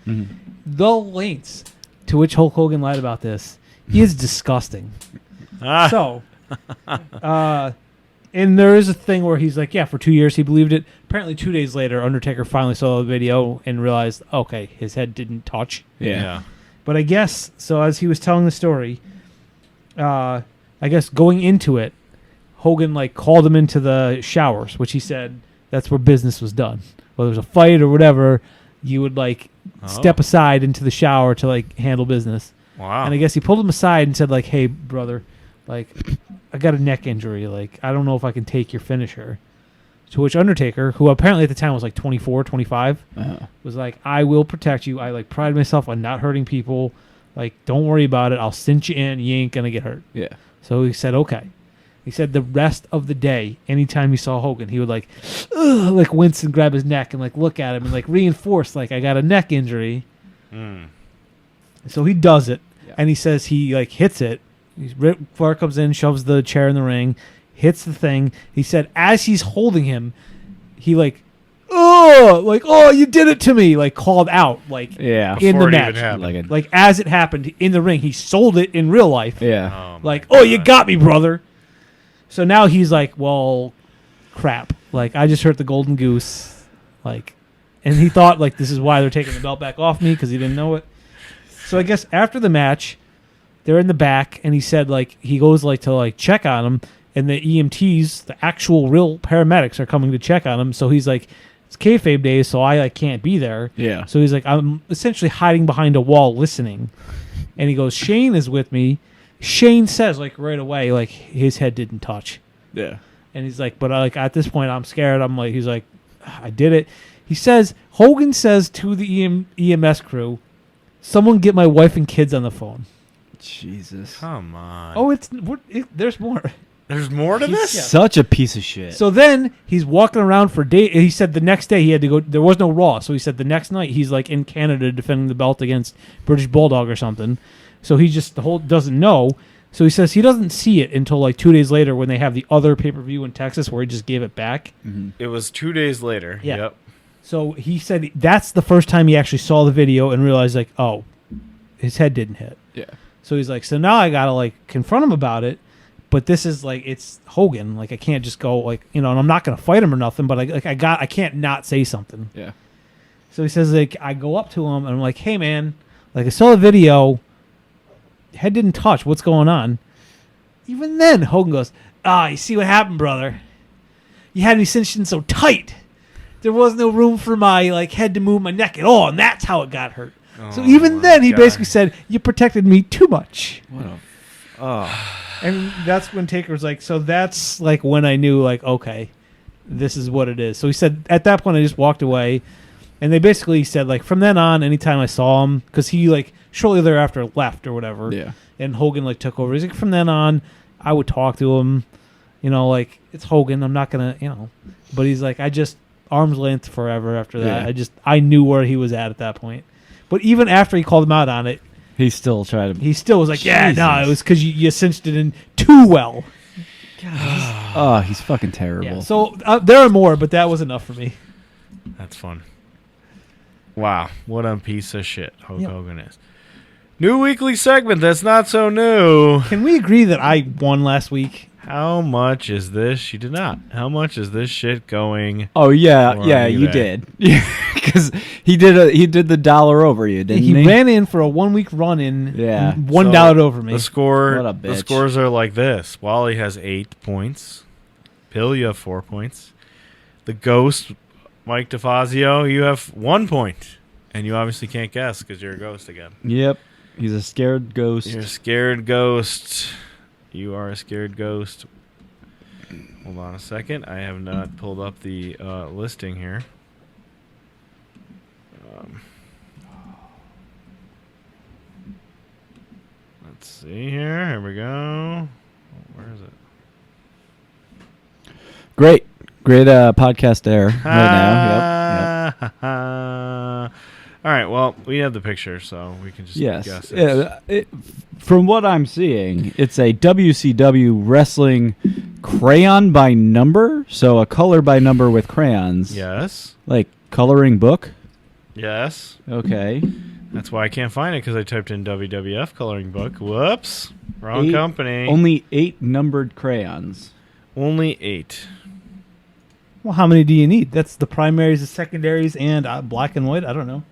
The lengths to which Hulk Hogan lied about this is disgusting. So, and there is a thing where he's like, for 2 years he believed it. Apparently 2 days later, Undertaker finally saw the video and realized, okay, his head didn't touch. Yeah. But I guess, so as he was telling the story, I guess going into it, Hogan called him into the showers, which he said that's where business was done. Whether it was a fight or whatever, you would step aside into the shower to handle business. Wow. And I guess he pulled him aside and said hey brother, I got a neck injury. I don't know if I can take your finisher. To which Undertaker, who apparently at the time was 24, 25, was like, I will protect you. I pride myself on not hurting people. Don't worry about it. I'll cinch you in. You ain't gonna get hurt. Yeah. So he said, okay. He said the rest of the day, anytime he saw Hogan, he would wince and grab his neck and look at him and reinforce I got a neck injury. So he does it, and he says he hits it. Flair comes in, shoves the chair in the ring, hits the thing. He said as he's holding him, he oh, you did it to me, like called out, like in Before the it match, even happened. like as it happened in the ring, he sold it in real life. Yeah. You got me, brother. So now he's like, well, crap. Like I just hurt the golden goose, like, and he thought like this is why they're taking the belt back off me because he didn't know it. So I guess after the match, they're in the back, and he said like he goes like to like check on him. And the EMTs, the actual real paramedics, are coming to check on him. So he's like, it's kayfabe days, so I can't be there. Yeah. So he's like, I'm essentially hiding behind a wall listening. And he goes, Shane is with me. Shane says, like, right away, like, his head didn't touch. Yeah. And he's like, but like at this point, I'm scared. I'm like, he's like, I did it. He says, Hogan says to the EMS crew, someone get my wife and kids on the phone. Jesus. Come on. Oh, there's more. There's more to this? Yeah. Such a piece of shit. So then he's walking around for days. He said the next day he had to go. There was no Raw, so he said the next night he's like in Canada defending the belt against British Bulldog or something. So he just doesn't know. So he says he doesn't see it until like 2 days later when they have the other pay-per-view in Texas where he just gave it back. Mm-hmm. It was 2 days later. Yeah. Yep. So he said that's the first time he actually saw the video and realized like, oh, his head didn't hit. Yeah. So he's like, so now I gotta like confront him about it. But this is like it's Hogan. Like I can't just go like and I'm not gonna fight him or nothing. But I can't not say something. Yeah. So he says like I go up to him and I'm like, hey man, like I saw the video, head didn't touch. What's going on? Even then, Hogan goes, you see what happened, brother? You had me cinched in so tight. There was no room for my like head to move my neck at all, and that's how it got hurt. So even then, he basically said, you protected me too much. And that's when Taker was like, so that's like when I knew, like, okay, this is what it is. So he said, at that point, I just walked away. And they basically said, like, from then on, anytime I saw him, because he, like, shortly thereafter left or whatever. Yeah. And Hogan, like, took over. He's like, from then on, I would talk to him. You know, like, it's Hogan. I'm not going to, you know. But he's like, I just, arm's length forever after that. Yeah. I knew where he was at that point. But even after he called him out on it, he still tried to. he still was like, Jesus. it was because you cinched it in too well. Oh, he's fucking terrible. Yeah, so there are more, but that was enough for me. That's fun. Wow, what a piece of shit Yep. Hogan is. New weekly segment that's not so new. Can we agree that I won last week? How much is this? You did not. How much is this shit going? Oh yeah, for yeah, you eBay? did. Yeah, because he did the dollar over you, didn't he? He ran in for a 1 week run in. Yeah. $1 So, over me. The score. What a The bitch. scores are like this. Wally has 8 points. Pill, you have 4 points. The Ghost, Mike DeFazio, you have 1 point, and you obviously can't guess because you're a ghost again. Yep, he's a scared ghost. You're a scared ghost. You are a scared ghost. Hold on a second. I have not pulled up the listing here. Let's see here. Here we go. Where is it? Great podcast there right now. Yep. All right. Well, we have the picture, so we can just Yes. guess. From what I'm seeing, it's a WCW wrestling crayon by number, so a color by number with crayons. Yes. Like coloring book. Yes. Okay. That's why I can't find it because I typed in WWF coloring book. Whoops. Wrong company. Only 8 numbered crayons. Only 8. Well, how many do you need? That's the primaries, the secondaries, and black and white. I don't know.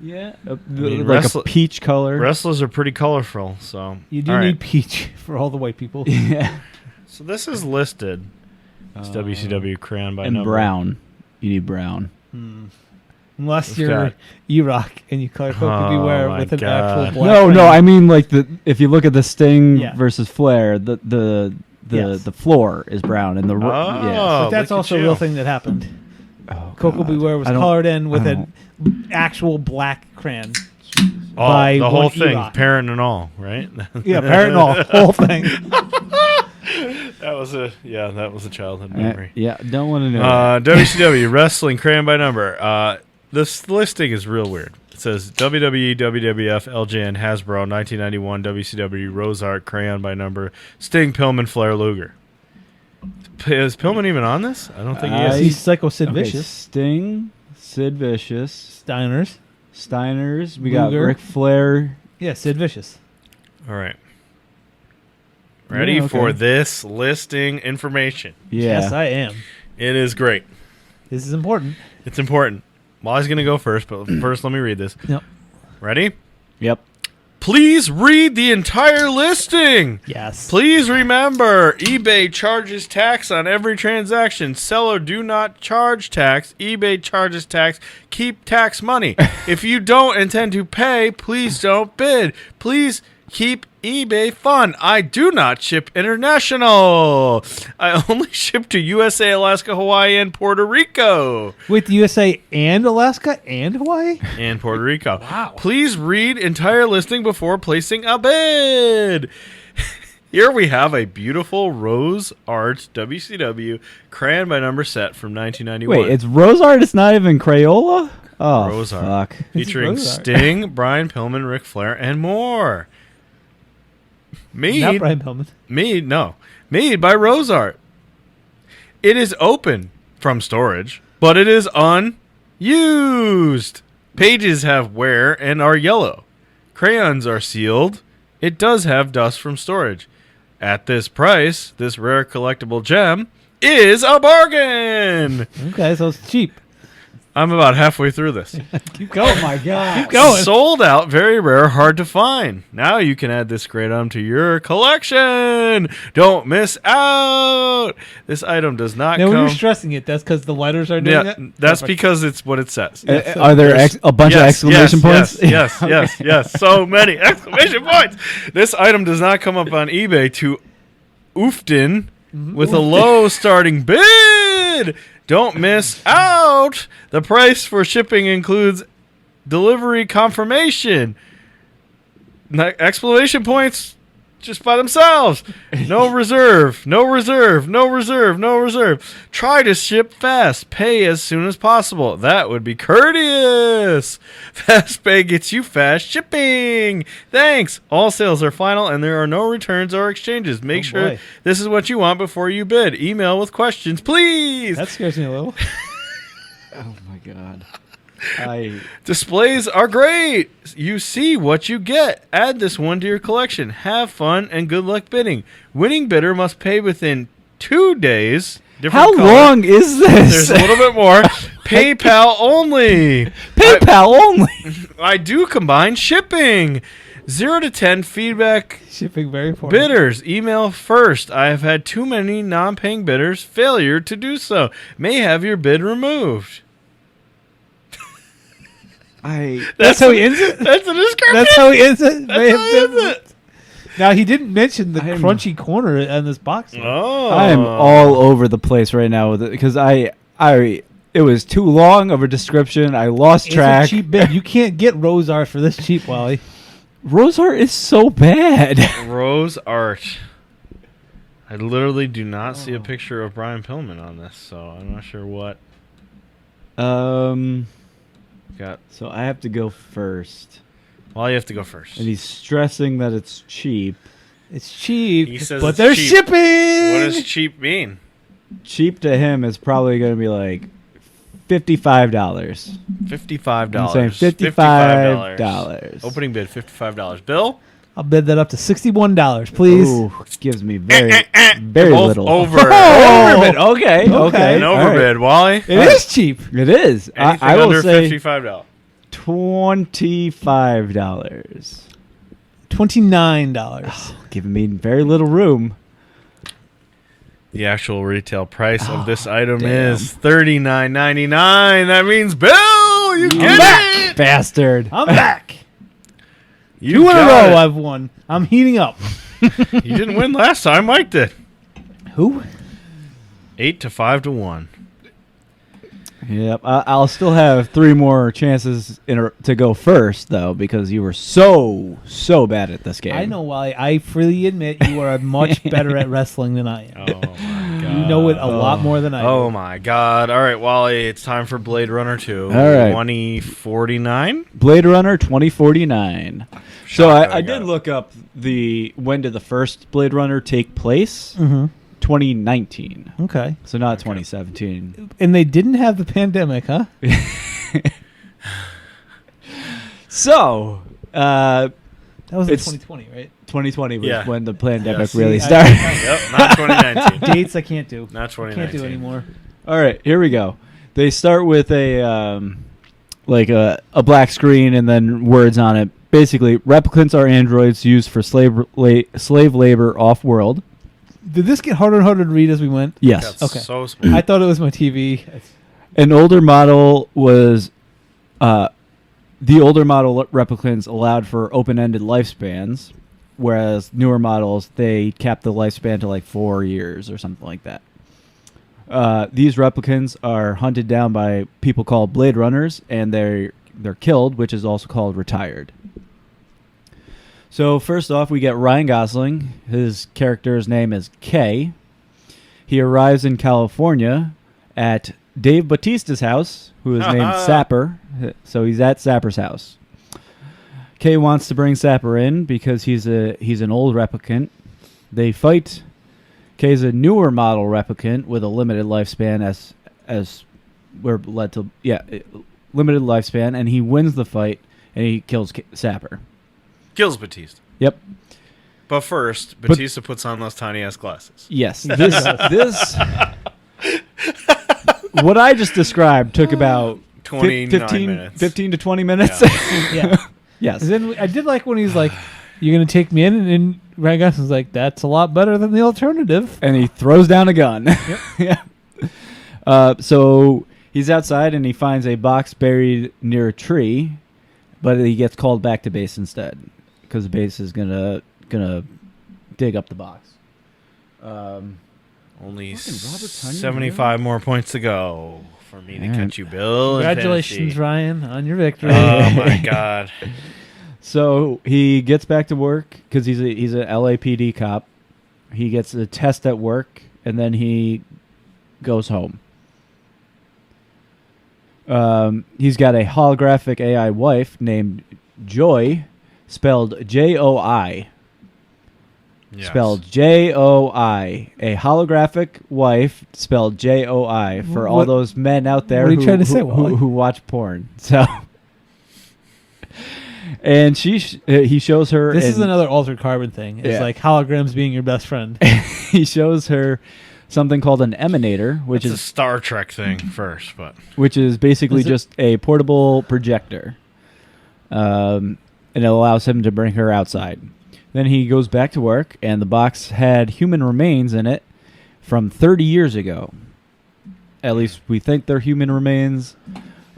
Yeah. mean, Like a peach color. Wrestlers are pretty colorful, so You do all need right. peach for all the white people. Yeah. So this is listed. It's WCW crayon by and number. brown. You need brown. Unless It's you're got- E-Rock and you color code Oh, Beware my with an God. actual black. No, crayon. I mean like if you look at the Sting Yeah. versus Flair, the Yes. floor is brown and the Oh. yeah. But that's look at also a you. real thing that happened. Oh, Coco God. Beware was I don't- colored in with I an actual black crayon. Oh, by the one whole thing, E-Rock. parent and all, right? Yeah, parent and all, whole thing. That was a childhood Eh, memory. yeah, don't want to know. WCW wrestling crayon by number. This listing is real weird. It says WWE, WWF, LJN, Hasbro, 1991, WCW, Rose Art, crayon by number, Sting, Pillman, Flair, Luger. Is Pillman even on this? I don't think he is. He's Psycho Sid Vicious. Sting, Sid Vicious, Steiners. We got Ric Flair. Yeah, Sid Vicious. All right. Ready for this listing information? Yeah. Yes, I am. It is great. This is important. It's important. Wally's going to go first, but first let me read this. Yep. Ready? Yep. Please read the entire listing. Yes. Please remember, eBay charges tax on every transaction. Seller do not charge tax. eBay charges tax. Keep tax money. If you don't intend to pay, please don't bid. Please keep eBay fun. I do not ship international. I only ship to USA, Alaska, Hawaii, and Puerto Rico. With USA and Alaska and Hawaii? And Puerto Rico. Wow. Please read entire listing before placing a bid. Here we have a beautiful rose art WCW crayon by number set from 1991. Wait, it's rose art? It's not even Crayola? Oh, Rose art. fuck. Featuring Rose art. Sting, Brian Pillman, Ric Flair, and more. Not Brian Pillman. Made by Rose Art. It is open from storage, but it is unused. Pages have wear and are yellow. Crayons are sealed. It does have dust from storage. At this price, this rare collectible gem is a bargain. Okay, so it's cheap. I'm about halfway through this. Keep going. Oh, my God. Keep going. Sold out, very rare, hard to find. Now you can add this great item to your collection. Don't miss out. This item does not Now, come... when you're stressing it, that's because the letters are doing it? That's because it's what it says. Are there a bunch of exclamation points? Yes. So many exclamation points. This item does not come up on eBay too often with a low starting bid. Don't miss out. The price for shipping includes delivery confirmation. Exclamation points just by themselves. No reserve. No reserve. No reserve. No reserve. Try to ship fast. Pay as soon as possible. That would be courteous. Fast pay gets you fast shipping. Thanks. All sales are final and there are no returns or exchanges. Make sure this is what you want before you bid. Email with questions, please. That scares me a little. Oh, my God. Displays are great. You see what you get. Add this one to your collection. Have fun and good luck bidding. Winning bidder must pay within 2 days. How long is this? There's a little bit more. PayPal only. PayPal only. I do combine shipping. 0 to 10 feedback. Shipping very important. Bidders, email first. I have had too many non-paying bidders. Failure to do so. May have your bid removed. That's how he ends it? That's a description. That's how he ends it? That's how he ends it. Now, he didn't mention the crunchy corner on this box. Oh. I am all over the place right now with it because it was too long of a description. I lost track. It's a cheap bid. You can't get rose art for this cheap, Wally. Rose art is so bad. Rose art. I literally do not see a picture of Brian Pillman on this, so I'm not sure what. So I have to go first. Well, you have to go first. And he's stressing that it's cheap. It's cheap, He says but it's they're cheap. shipping. What does cheap mean? Cheap to him is probably going to be like $55. $55. I'm saying $55. Opening bid, $55. Bill? I'll bid that up to $61, please. Ooh, gives me very Both little. over. Overbid. Okay. An overbid. Wally? It is cheap. It is. Anything I will under say $55. $25. $29. Giving me very little room. The actual retail price of this item is $39.99. That means, Bill, you get it. Bastard. I'm back. You 2 in a got row it. I've won. I'm heating up. You didn't win last time. Mike did. Who? 8 to 5 to 1. Yep. I'll still have 3 more chances to go first, though, because you were so bad at this game. I know, Wally. I freely admit you are much better at wrestling than I am. Oh, my God. You know it a lot more than I do. Oh, my God. All right, Wally, it's time for Blade Runner 2. All right. 2049? Blade Runner 2049. So Shocker, I did look up when did the first Blade Runner take place. Mm-hmm. 2019. Okay. So not 2017. And they didn't have the pandemic, huh? So, that was in it's 2020, right? 2020 was Yeah. when the pandemic Yes. really See, started. Yep, not 2019. Dates I can't do. Not Can't 2019. do anymore. All right, here we go. They start with a black screen and then words on it. Basically, replicants are androids used for slave labor off-world. Did this get harder and harder to read as we went? Yes. That's Okay. so small. I thought it was my TV. An older model was the older model replicants allowed for open-ended lifespans, whereas newer models, they capped the lifespan to like 4 years or something like that. These replicants are hunted down by people called Blade Runners, and they're killed, which is also called retired. So first off, we get Ryan Gosling. His character's name is Kay. He arrives in California at Dave Bautista's house, who is named Sapper. So he's at Sapper's house. Kay wants to bring Sapper in because he's an old replicant. They fight. Kay's a newer model replicant with a limited lifespan, as we're led to. Limited lifespan, and he wins the fight, and he kills Sapper. Kills Batista. Yep. But first, Batista puts on those tiny ass glasses. Yes. This what I just described took about 29 minutes. 15 to 20 minutes. Yeah. Yes. Then I did like when he's like, "You're gonna take me in," and Ryan Gosling's like, "That's a lot better than the alternative." And he throws down a gun. Yep. Yeah. So he's outside and he finds a box buried near a tree, but he gets called back to base instead because the base is gonna dig up the box. Only Fucking Robert Tanya, 75 more points to go for me to catch you, Bill. in Congratulations, fantasy. Ryan, on your victory. Oh my God. So he gets back to work because he's a LAPD cop. He gets a test at work and then he goes home. He's got a holographic AI wife named Joy, spelled Joi. Yes. Spelled Joi. A holographic wife spelled Joi for all What- those men out there what are you trying to say, who Wally? watch porn. So, and he shows her. This is in- another altered carbon thing. It's Yeah. like holograms being your best friend. he shows her something called an emanator, which It's a is Star Trek thing first, but basically Is it- just a portable projector, and it allows him to bring her outside. Then he goes back to work, and the box had human remains in it from 30 years ago. At least we think they're human remains.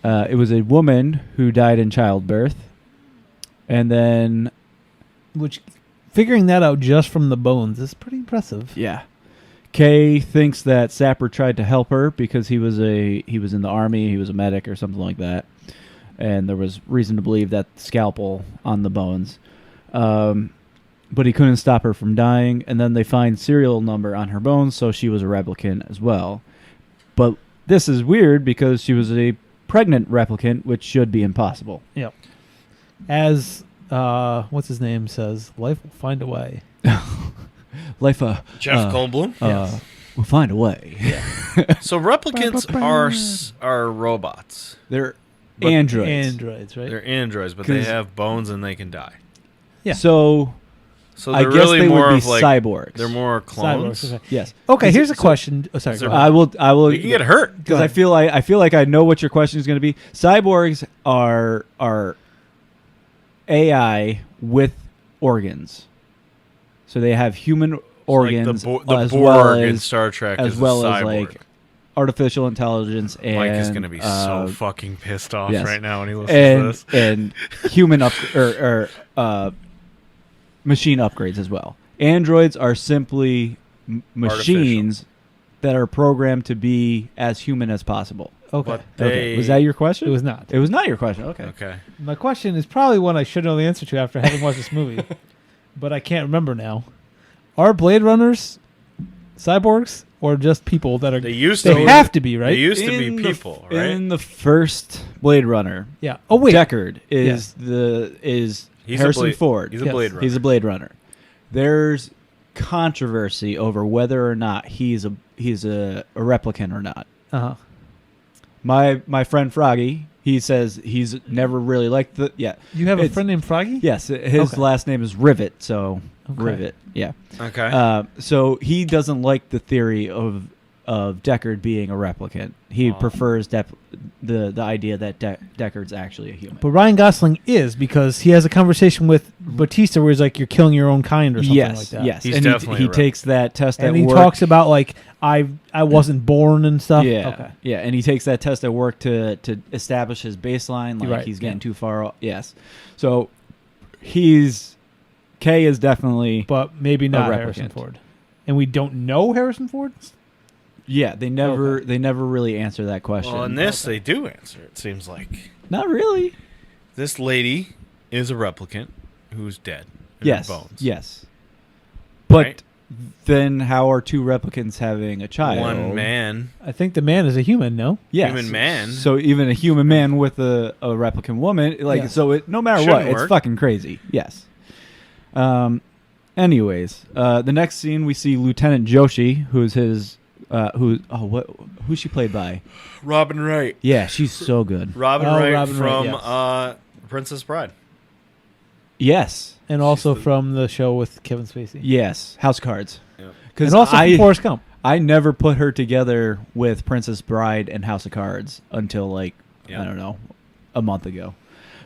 It was a woman who died in childbirth, and then Which, figuring that out just from the bones is pretty impressive. yeah. Kay thinks that Sapper tried to help her because he was in the army, he was a medic or something like that, and there was reason to believe that scalpel on the bones, but he couldn't stop her from dying. And then they find serial number on her bones, so she was a replicant as well. But this is weird because she was a pregnant replicant, which should be impossible. Yep. As what's his name says, life will find a way. Life, Jeff Goldblum. Yes. will find a way. So replicants are robots. They're But androids. Androids, right? They're androids, but they 'Cause- have bones and they can die. Yeah. So So I they're guess really they more would of be like cyborgs. they're more clones. Cyborgs, okay. Yes. Okay, Is here's it- a question. Oh, sorry. is there- go ahead. I will. You can get hurt. Because I feel like I know what your question is going to be. Cyborgs are AI with organs, so they have human organs Like the as Borg well in as Star Trek as is well a as cyborg. like artificial intelligence and Mike is going to be so fucking pissed off yes. right now when he listens to this. and human machine upgrades as well. Androids are simply machines that are programmed to be as human as possible. Okay. But Okay. Was that your question? It was not. It was not your question. Okay. Okay. My question is probably one I should know the answer to after having watched this movie, but I can't remember now. Are Blade Runners cyborgs or just people that are? They used They to be. have to be, right? They used to In be the people, right? In the first Blade Runner, Yeah. Oh wait. Deckard is He's Harrison a Blade, Ford. He's a Yes. Blade Runner. He's a Blade Runner. There's controversy over whether or not he's a replicant or not. Uh-huh. My friend Froggy, he says he's never really liked the... Yeah. You have a friend named Froggy? Yes. His last name is Rivet, so... Okay. Rivet, yeah. Okay. So he doesn't like the theory of Deckard being a replicant. He prefers the idea that Deckard's actually a human. But Ryan Gosling is, because he has a conversation with Batista where he's like, you're killing your own kind or something like that. Yes, He's and definitely he takes that test at work. And he talks about, like, I wasn't born and stuff. Yeah, okay. yeah, and he takes that test at work to establish his baseline, like he's getting too far off. Yes. So Kay is definitely... But maybe not Harrison Ford. And we don't know Harrison Ford? Yeah, they never really answer that question. Well, in this, they do answer, it seems like. Not really. This lady is a replicant who's dead in Yes, her bones. yes. But Right? then how are two replicants having a child? One man. I think the man is a human, no? Yes. Human man. So even a human man with a replicant woman, like, Yes. so no matter Shouldn't what, work. it's fucking crazy. Yes. Anyways, the next scene we see Lieutenant Joshi, who's his... who's she played by? Robin Wright. Yeah, she's so good. Robin Oh, Wright Robin from Wright, yes. Princess Bride. Yes, And also from the show with Kevin Spacey. yes, House Cards. Yeah. Because And also from Forrest Gump. I never put her together with Princess Bride and House of Cards until I don't know, a month ago.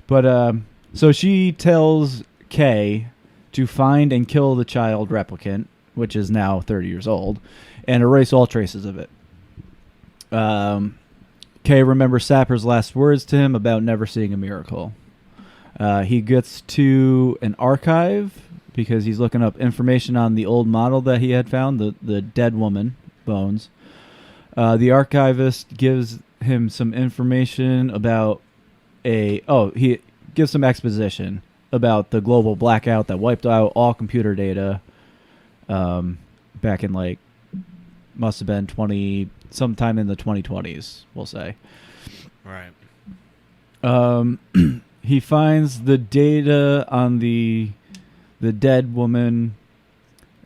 But so she tells Kay to find and kill the child replicant, which is now 30 years old, and erase all traces of it. Kay remembers Sapper's last words to him about never seeing a miracle. He gets to an archive because he's looking up information on the old model that he had found, the dead woman bones. The archivist gives him some information about he gives some exposition about the global blackout that wiped out all computer data back in must have been sometime in the 2020s, we'll say. Right. He finds the data on the dead woman,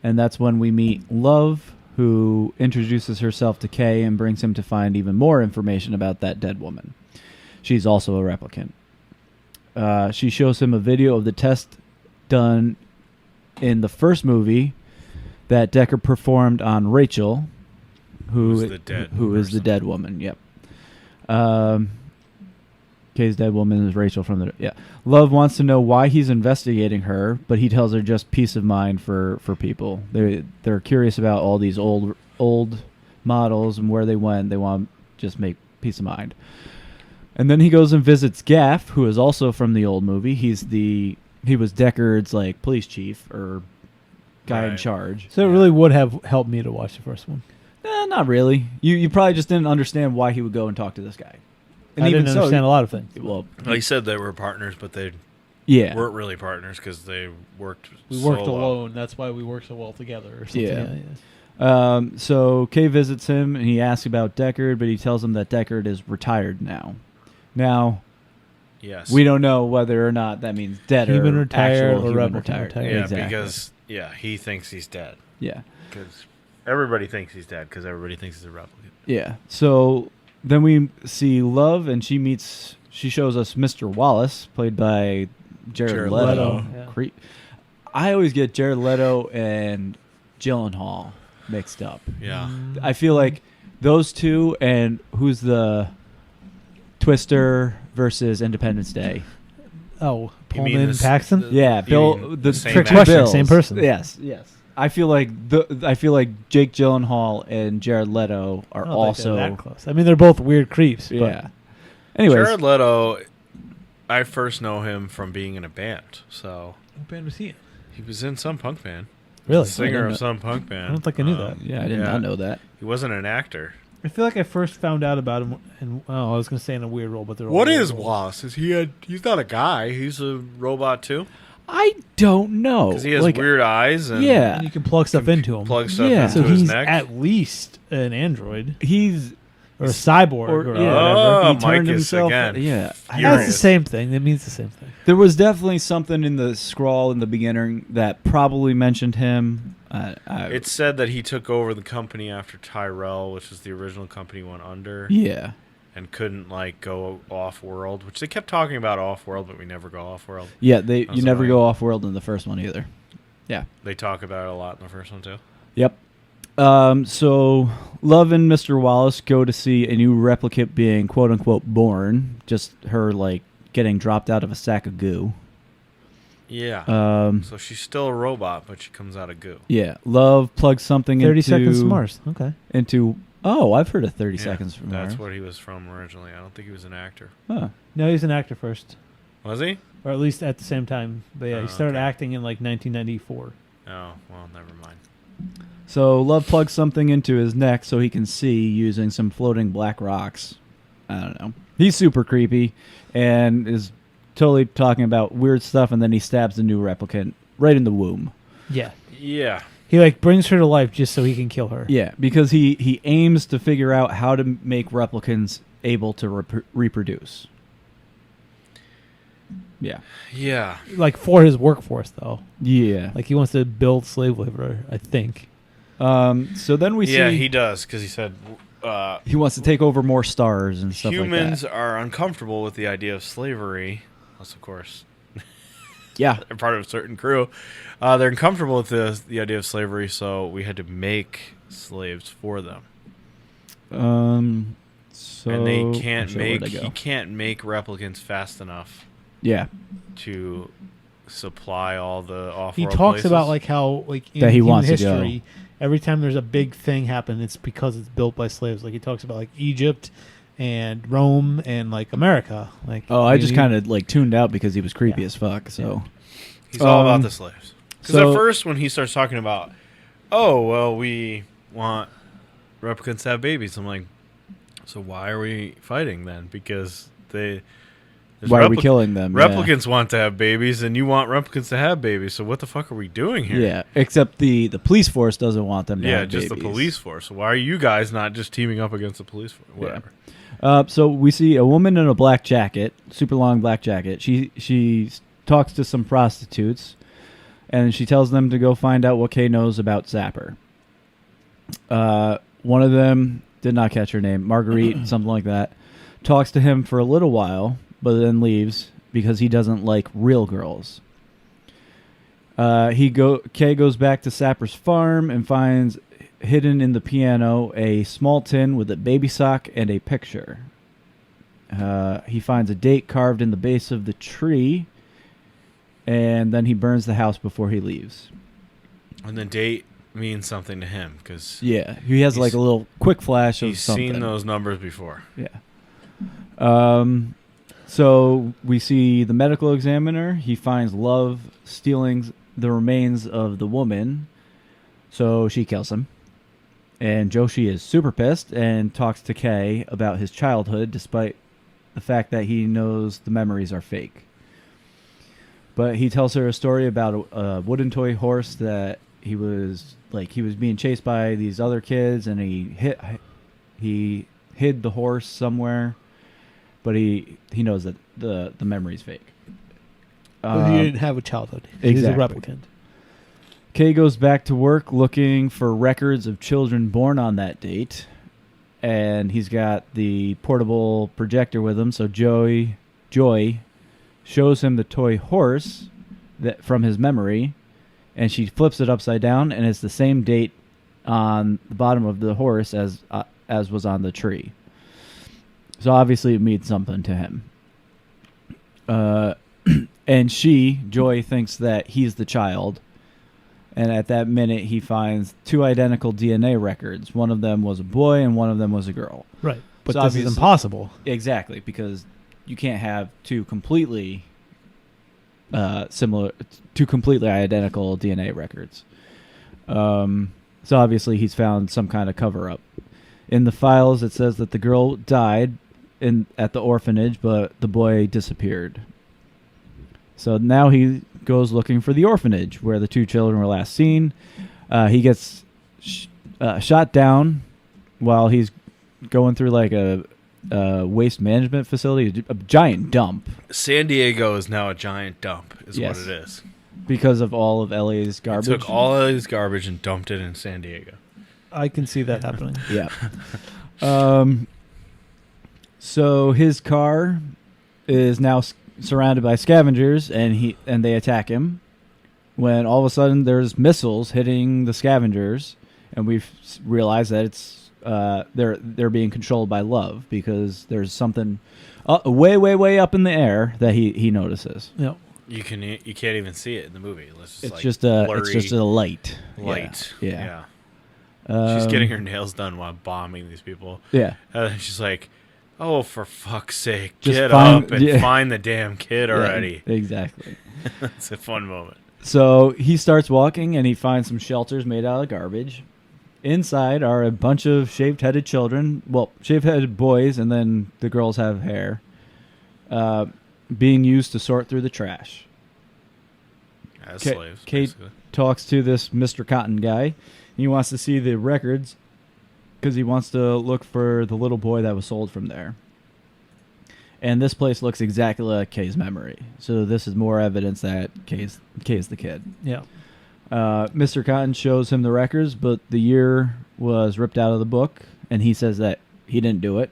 and that's when we meet Love, who introduces herself to Kay and brings him to find even more information about that dead woman. She's also a replicant. She shows him a video of the test done in the first movie that Deckard performed on Rachel, who is the dead woman. Yep. Kay's dead woman is Rachel from Love wants to know why he's investigating her, but he tells her just peace of mind for people. They're curious about all these old models and where they went. They want to just make peace of mind. And then he goes and visits Gaff, who is also from the old movie. He was Deckard's police chief or guy in charge. So it really would have helped me to watch the first one. Not really. You probably just didn't understand why he would go and talk to this guy. And I didn't understand a lot of things. Well, He said they were partners, but they weren't really partners because they worked. We worked so alone. well. That's why we work so well together. Or something. Yeah. So Kay visits him and he asks about Deckard, but he tells him that Deckard is retired now. Now, yes, we don't know whether or not that means dead human or retired actual or human retired. Yeah, exactly. because he thinks he's dead. Yeah, because everybody thinks he's dead because everybody thinks he's a replicant. Yeah. So then we see Love, and she shows us Mr. Wallace, played by Jared Leto. Yeah. I always get Jared Leto and Gyllenhaal mixed up. Yeah. I feel like those two, and who's the Twister versus Independence Day? Oh, You mean Pullman this- Paxton? Yeah, Bill. mean The the same Trick actor? Bills. Same person. Yes. I feel like Jake Gyllenhaal and Jared Leto are I don't think also they're that close. I mean, they're both weird creeps. But yeah. Anyways, Jared Leto, I first know him from being in a band. So what band was he in? he was in some punk band. Really? Singer of some punk band. I don't think I knew that. yeah, I did not know that. He wasn't an actor. I feel like I first found out about him, and I was going to say in a weird role, but they're all What weird is roles. Wallace? He's not a guy. He's a robot too. I don't know. Because he has weird eyes. And Yeah. And you can plug stuff into him. plug stuff Yeah. into So his he's neck. at least an android, He's or Cyborg or whatever. He turned himself again. Yeah, that's the same thing. It means the same thing. There was definitely something in the scrawl in the beginning that probably mentioned him. It said that he took over the company after Tyrell, which is the original company, went under. Yeah. And couldn't go off-world, which they kept talking about off-world, but we never go off-world. Yeah, you never go off-world in the first one either. Yeah. They talk about it a lot in the first one, too. Yep. So Love and Mr. Wallace go to see a new replicant being quote-unquote born, just her, getting dropped out of a sack of goo. Yeah. So she's still a robot, but she comes out of goo. Yeah. Love plugs something 30 into... 30 Seconds to Mars. Okay. Into... Oh, I've heard of 30 Seconds from Mars. That's what he was from originally. I don't think he was an actor. Huh. No, he was an actor first. Was he? Or at least at the same time. But yeah, he started acting in 1994. Oh, well, never mind. So Love plugs something into his neck so he can see using some floating black rocks. I don't know. He's super creepy and is totally talking about weird stuff, and then he stabs the new replicant right in the womb. Yeah. Yeah. He brings her to life just so he can kill her. Yeah, because he aims to figure out how to make replicants able to reproduce. Yeah. Yeah. For his workforce, though. Yeah. He wants to build slave labor, I think. So then we see... Yeah, he does, because he said... he wants to take over more stars and stuff like that. Humans are uncomfortable with the idea of slavery. Unless, of course... Yeah. They're part of a certain crew. They're uncomfortable with the idea of slavery, so we had to make slaves for them. So and they can't make... He can't make replicants fast enough. Yeah. To supply all the off-world He talks places. about how in that he human wants history, to go. Every time there's a big thing happen, it's because it's built by slaves. He talks about Egypt and Rome and America. I just kind of tuned out because he was creepy as fuck. So he's all about the slaves. Because at first, when he starts talking about, we want replicants to have babies, I'm like, so why are we fighting then? Because why are we killing them? Replicants want to have babies, and you want replicants to have babies. So what the fuck are we doing here? Yeah, except the police force doesn't want them to have just babies. The police force. Why are you guys not just teaming up against the police force? Whatever. Yeah. So we see a woman in a black jacket, super long black jacket. She talks to some prostitutes, and she tells them to go find out what Kay knows about Zapper. One of them, did not catch her name, Marguerite, something like that, talks to him for a little while, but then leaves because he doesn't like real girls. Kay goes back to Sapper's farm and finds hidden in the piano a small tin with a baby sock and a picture. He finds a date carved in the base of the tree, and then he burns the house before he leaves. And the date means something to him because he has a little quick flash of something. He's seen those numbers before. Yeah. So we see the medical examiner. He finds Love stealing the remains of the woman, so she kills him. And Joshi is super pissed and talks to Kay about his childhood, despite the fact that he knows the memories are fake. But he tells her a story about a wooden toy horse that he was being chased by these other kids, and he hid the horse somewhere. But he knows that the memory's fake. But he didn't have a childhood. Exactly. He's a replicant. Kay goes back to work looking for records of children born on that date. And he's got the portable projector with him. So Joy shows him the toy horse from his memory. And she flips it upside down. And it's the same date on the bottom of the horse as was on the tree. So obviously it means something to him. And Joy, thinks that he's the child. And at that minute, he finds two identical DNA records. One of them was a boy and one of them was a girl. Right. But So this is impossible. Exactly, because you can't have two completely completely identical DNA records. So obviously he's found some kind of cover-up. In the files, it says that the girl died at the orphanage, but the boy disappeared. So now he goes looking for the orphanage where the two children were last seen. He gets shot down while he's going through like a waste management facility, a giant dump. San Diego is now a giant dump, is Yes. what it is. Because of all of LA's garbage. Took all of his garbage and dumped it in San Diego. I can see that happening. Yeah. So his car is now surrounded by scavengers, and they attack him. When all of a sudden there's missiles hitting the scavengers, and we've realized that it's they're being controlled by Love, because there's something way up in the air that he notices. Yep. You can't even see it in the movie. It's just a light. Yeah. She's getting her nails done while bombing these people. Yeah. And she's like, "Oh, for fuck's sake, Just get find- up and yeah. find the damn kid already." Yeah, exactly. It's a fun moment. So he starts walking, and he finds some shelters made out of garbage. Inside are a bunch of shaved-headed children. Well, shaved-headed boys, and then the girls have hair. Being used to sort through the trash. As slaves, Kate basically. talks to this Mr. Cotton guy. He wants to see the records because he wants to look for the little boy that was sold from there. And this place looks exactly like Kay's memory. So this is more evidence that Kay's the kid. Yeah. Mr. Cotton shows him the records, but the year was ripped out of the book, and he says that he didn't do it.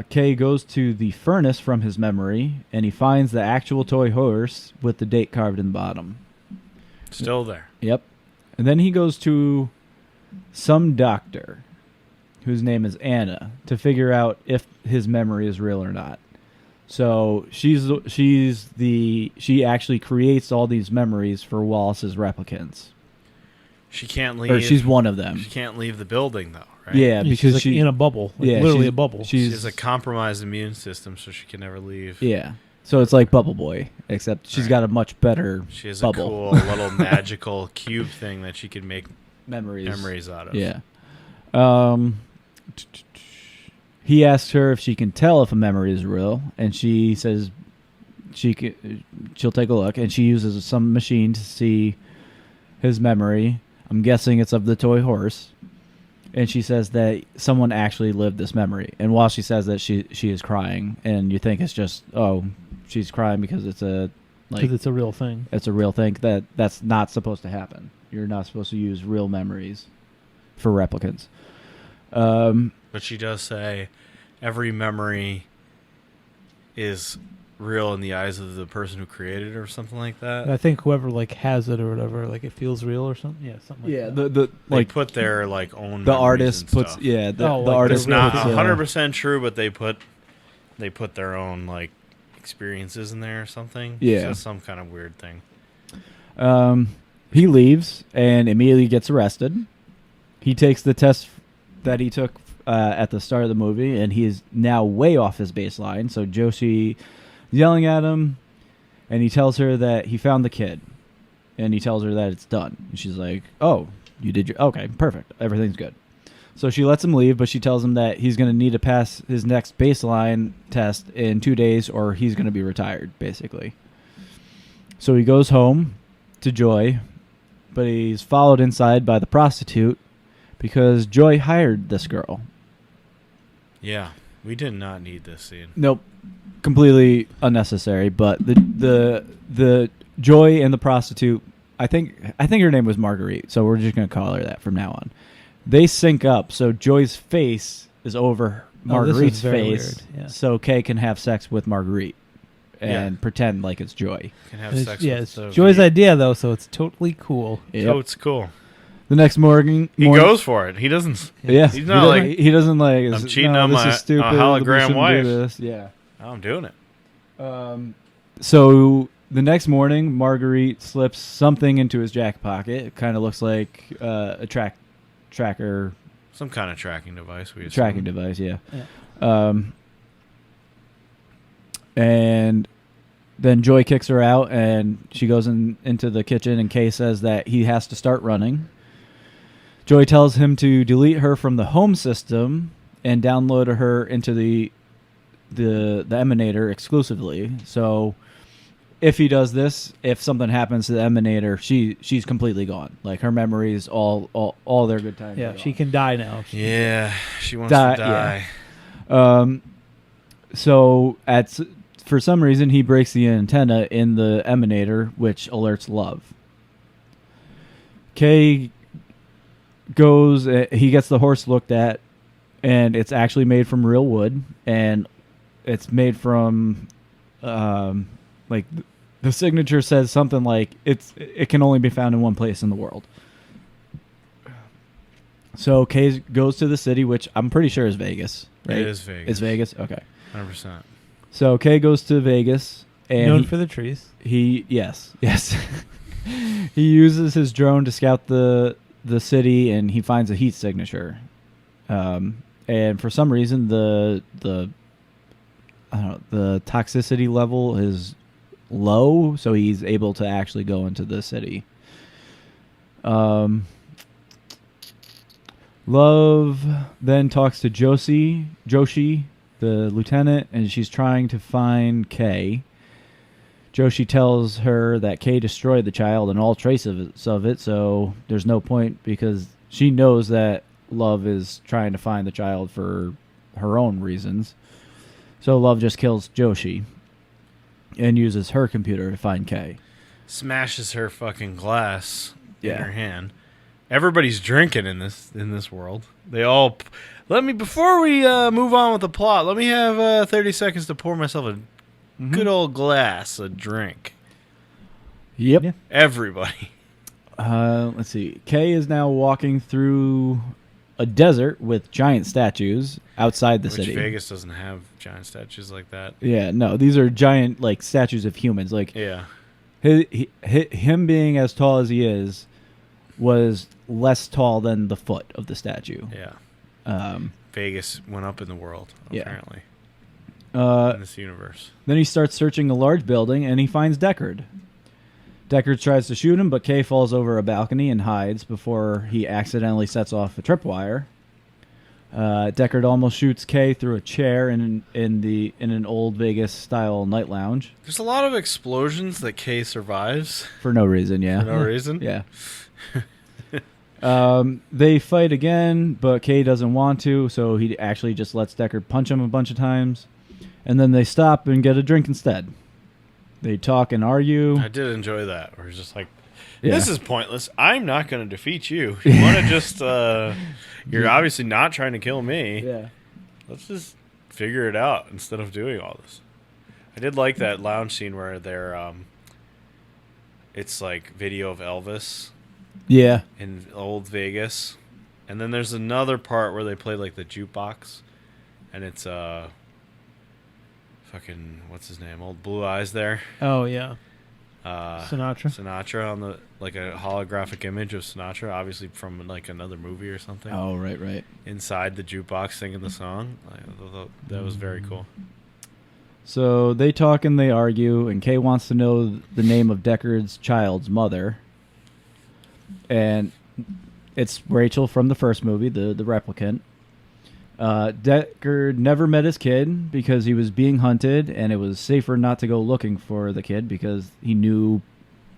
Kay goes to the furnace from his memory, and he finds the actual toy horse with the date carved in the bottom. Still there. Yep. And then he goes to some doctor, whose name is Anna, to figure out if his memory is real or not. So she actually creates all these memories for Wallace's replicants. She can't leave. Or she's one of them. She can't leave the building, though, right? Yeah, because she's like in a bubble. Literally a bubble. She has a compromised immune system, so she can never leave. Yeah. So it's like Bubble Boy, except she's got a much better She has bubble. a cool little magical cube thing that she can make memories out of. Yeah. He asks her if she can tell if a memory is real, and she says she'll take a look, and she uses some machine to see his memory. I'm guessing it's of the toy horse. And she says that someone actually lived this memory. And while she says that, she is crying, and you think it's just, she's crying because it's a real thing. It's a real thing that's not supposed to happen. You're not supposed to use real memories for replicants. But she does say every memory is real in the eyes of the person who created it, or something like that. I think whoever has it or whatever, it feels real or something. Yeah, something like that. They put their own. The artist puts stuff. The artist. It's not 100% true, but they put their own experiences in there or something. Yeah, so some kind of weird thing. He leaves and immediately gets arrested. He takes the test that he took at the start of the movie, and he is now way off his baseline. So Joshi yelling at him, and he tells her that he found the kid, and he tells her that it's done. And she's like, "Oh, you did your okay, perfect, everything's good." So she lets him leave, but she tells him that he's going to need to pass his next baseline test in 2 days, or he's going to be retired, basically. So he goes home to Joy, but he's followed inside by the prostitute because Joy hired this girl. Yeah, we did not need this scene. Nope. Completely unnecessary, but the Joy and the prostitute, I think her name was Marguerite, so we're just going to call her that from now on. They sync up, so Joy's face is over Marguerite's face, so Kay can have sex with Marguerite and pretend like it's Joy. Can have sex with Joy's idea, though, so it's totally cool. Yep. Oh, it's cool. The next morning, he goes for it. He doesn't. Yeah, he's not he doesn't I'm cheating on my hologram wife. Yeah, I'm doing it. So the next morning, Marguerite slips something into his jacket pocket. It kind of looks like a tracker. Some kind of tracking device. Tracking device, yeah. And then Joy kicks her out, and she goes into the kitchen, and Kay says that he has to start running. Joy tells him to delete her from the home system and download her into the Emanator exclusively. So if he does this, if something happens to the Emanator, she's completely gone. Like her memories, all their good times. Yeah, she can die now. Yeah, she wants to die. Yeah. So for some reason he breaks the antenna in the Emanator, which alerts Love. Kay goes. He gets the horse looked at, and it's actually made from real wood, and it's made from. Like the signature says something like it can only be found in one place in the world. So Kay goes to the city, which I'm pretty sure is Vegas. Right? It is Vegas. It's Vegas. Okay. 100%. So Kay goes to Vegas, and known for the trees. Yes. He uses his drone to scout the city, and he finds a heat signature. And for some reason, the toxicity level is low, so he's able to actually go into the city. Love then talks to Joshi, the lieutenant, and she's trying to find Kay. Joshi tells her that Kay destroyed the child and all traces of it, so there's no point because she knows that Love is trying to find the child for her own reasons. So Love just kills Joshi and uses her computer to find Kay. Smashes her fucking glass in her hand. Everybody's drinking in this world. They all before we move on with the plot, let me have 30 seconds to pour myself a good old glass of drink. Yep. Yeah. Everybody. Let's see. Kay is now walking through a desert with giant statues outside the city. Vegas doesn't have giant statues like that. Yeah, no, these are giant like statues of humans. Like, him being as tall as he is was less tall than the foot of the statue. Yeah. Vegas went up in the world apparently. In this universe. Then he starts searching a large building and he finds Deckard. Deckard tries to shoot him, but Kay falls over a balcony and hides before he accidentally sets off a tripwire. Deckard almost shoots Kay through a chair in an old Vegas style night lounge. There's a lot of explosions that Kay survives for no reason. Yeah, for no reason. Yeah. They fight again, but Kay doesn't want to, so he actually just lets Deckard punch him a bunch of times, and then they stop and get a drink instead. They talk and argue. I did enjoy that. Where it's just like, this is pointless. I'm not going to defeat you. You want to just, you're obviously not trying to kill me. Yeah. Let's just figure it out instead of doing all this. I did like that lounge scene where they're, it's like video of Elvis. Yeah. In old Vegas. And then there's another part where they play like the jukebox. And it's, fucking what's his name? Old Blue Eyes there. Oh yeah. Sinatra on the like a holographic image of Sinatra, obviously from like another movie or something. Oh right. Inside the jukebox singing the song. That was very cool. So they talk and they argue, and Kay wants to know the name of Deckard's child's mother. And it's Rachel from the first movie, the replicant. Deckard never met his kid because he was being hunted, and it was safer not to go looking for the kid because he knew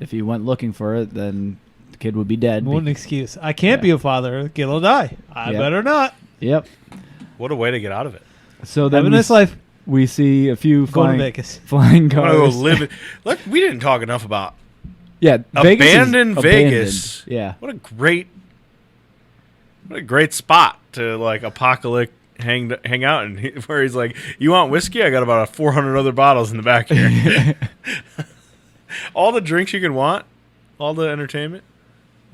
if he went looking for it, then the kid would be dead. One excuse. I can't be a father. The kid will die. I better not. Yep. What a way to get out of it. So then we see a few flying cars. Go live it. We didn't talk enough about abandoned Vegas. Yeah. What a great spot to like Apocalypse hang out in, where he's like, you want whiskey? I got about 400 other bottles in the back here. All the drinks you can want, all the entertainment.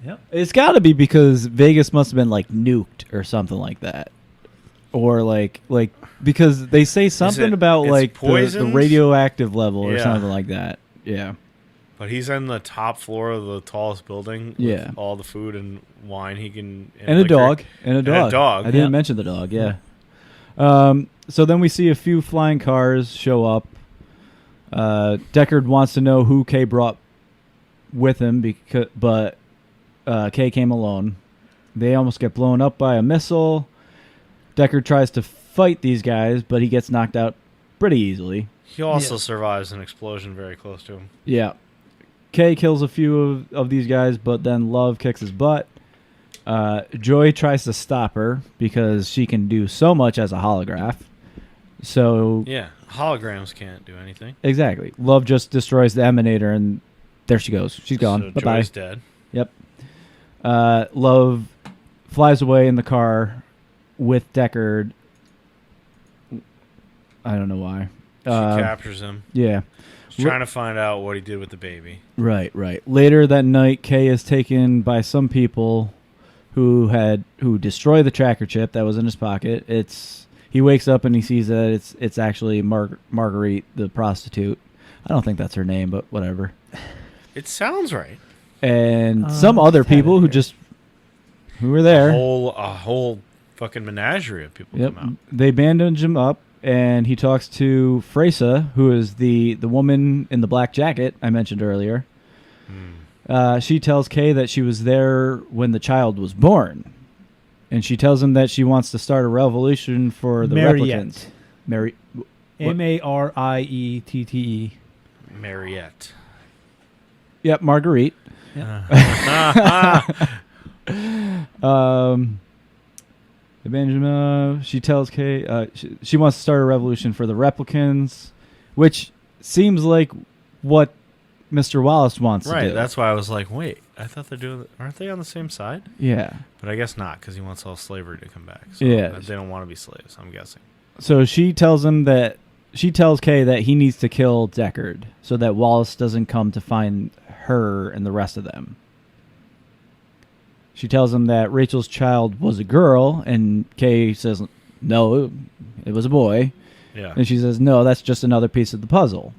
Yep. It's got to be because Vegas must have been like nuked or something like that, or like because they say something about like the radioactive level or something like that. Yeah. But he's on the top floor of the tallest building with all the food and wine he can... And a dog. And a dog. I didn't mention the dog, yeah. So then we see a few flying cars show up. Deckard wants to know who Kay brought with him, but Kay came alone. They almost get blown up by a missile. Deckard tries to fight these guys, but he gets knocked out pretty easily. He also survives an explosion very close to him. Yeah. Kay kills a few of these guys, but then Love kicks his butt. Joy tries to stop her because she can do so much as a holograph. So yeah, holograms can't do anything. Exactly. Love just destroys the Emanator, and there she goes. She's gone. So Bye-bye. Joy's dead. Yep. Love flies away in the car with Deckard. I don't know why. She captures him. Yeah. She's trying to find out what he did with the baby. Right. Later that night, Kay is taken by some people who destroyed the tracker chip that was in his pocket. He wakes up and he sees that it's actually Marguerite, the prostitute. I don't think that's her name, but whatever. It sounds right. And some other people who were there. A whole fucking menagerie of people come out. They bandage him up, and he talks to Freysa, who is the woman in the black jacket I mentioned earlier. She tells Kay that she was there when the child was born. And she tells him that she wants to start a revolution for the replicants. Mariette. Mariette. Yep, Marguerite. Benjamin. She tells Kay she wants to start a revolution for the replicants, which seems like what Mr. Wallace wants to do. Right, that's why I was like, wait, I thought aren't they on the same side? Yeah. But I guess not, because he wants all slavery to come back. So yeah. They don't want to be slaves, I'm guessing. So she tells Kay that he needs to kill Deckard so that Wallace doesn't come to find her and the rest of them. She tells him that Rachel's child was a girl, and Kay says, no, it was a boy. Yeah. And she says, no, that's just another piece of the puzzle.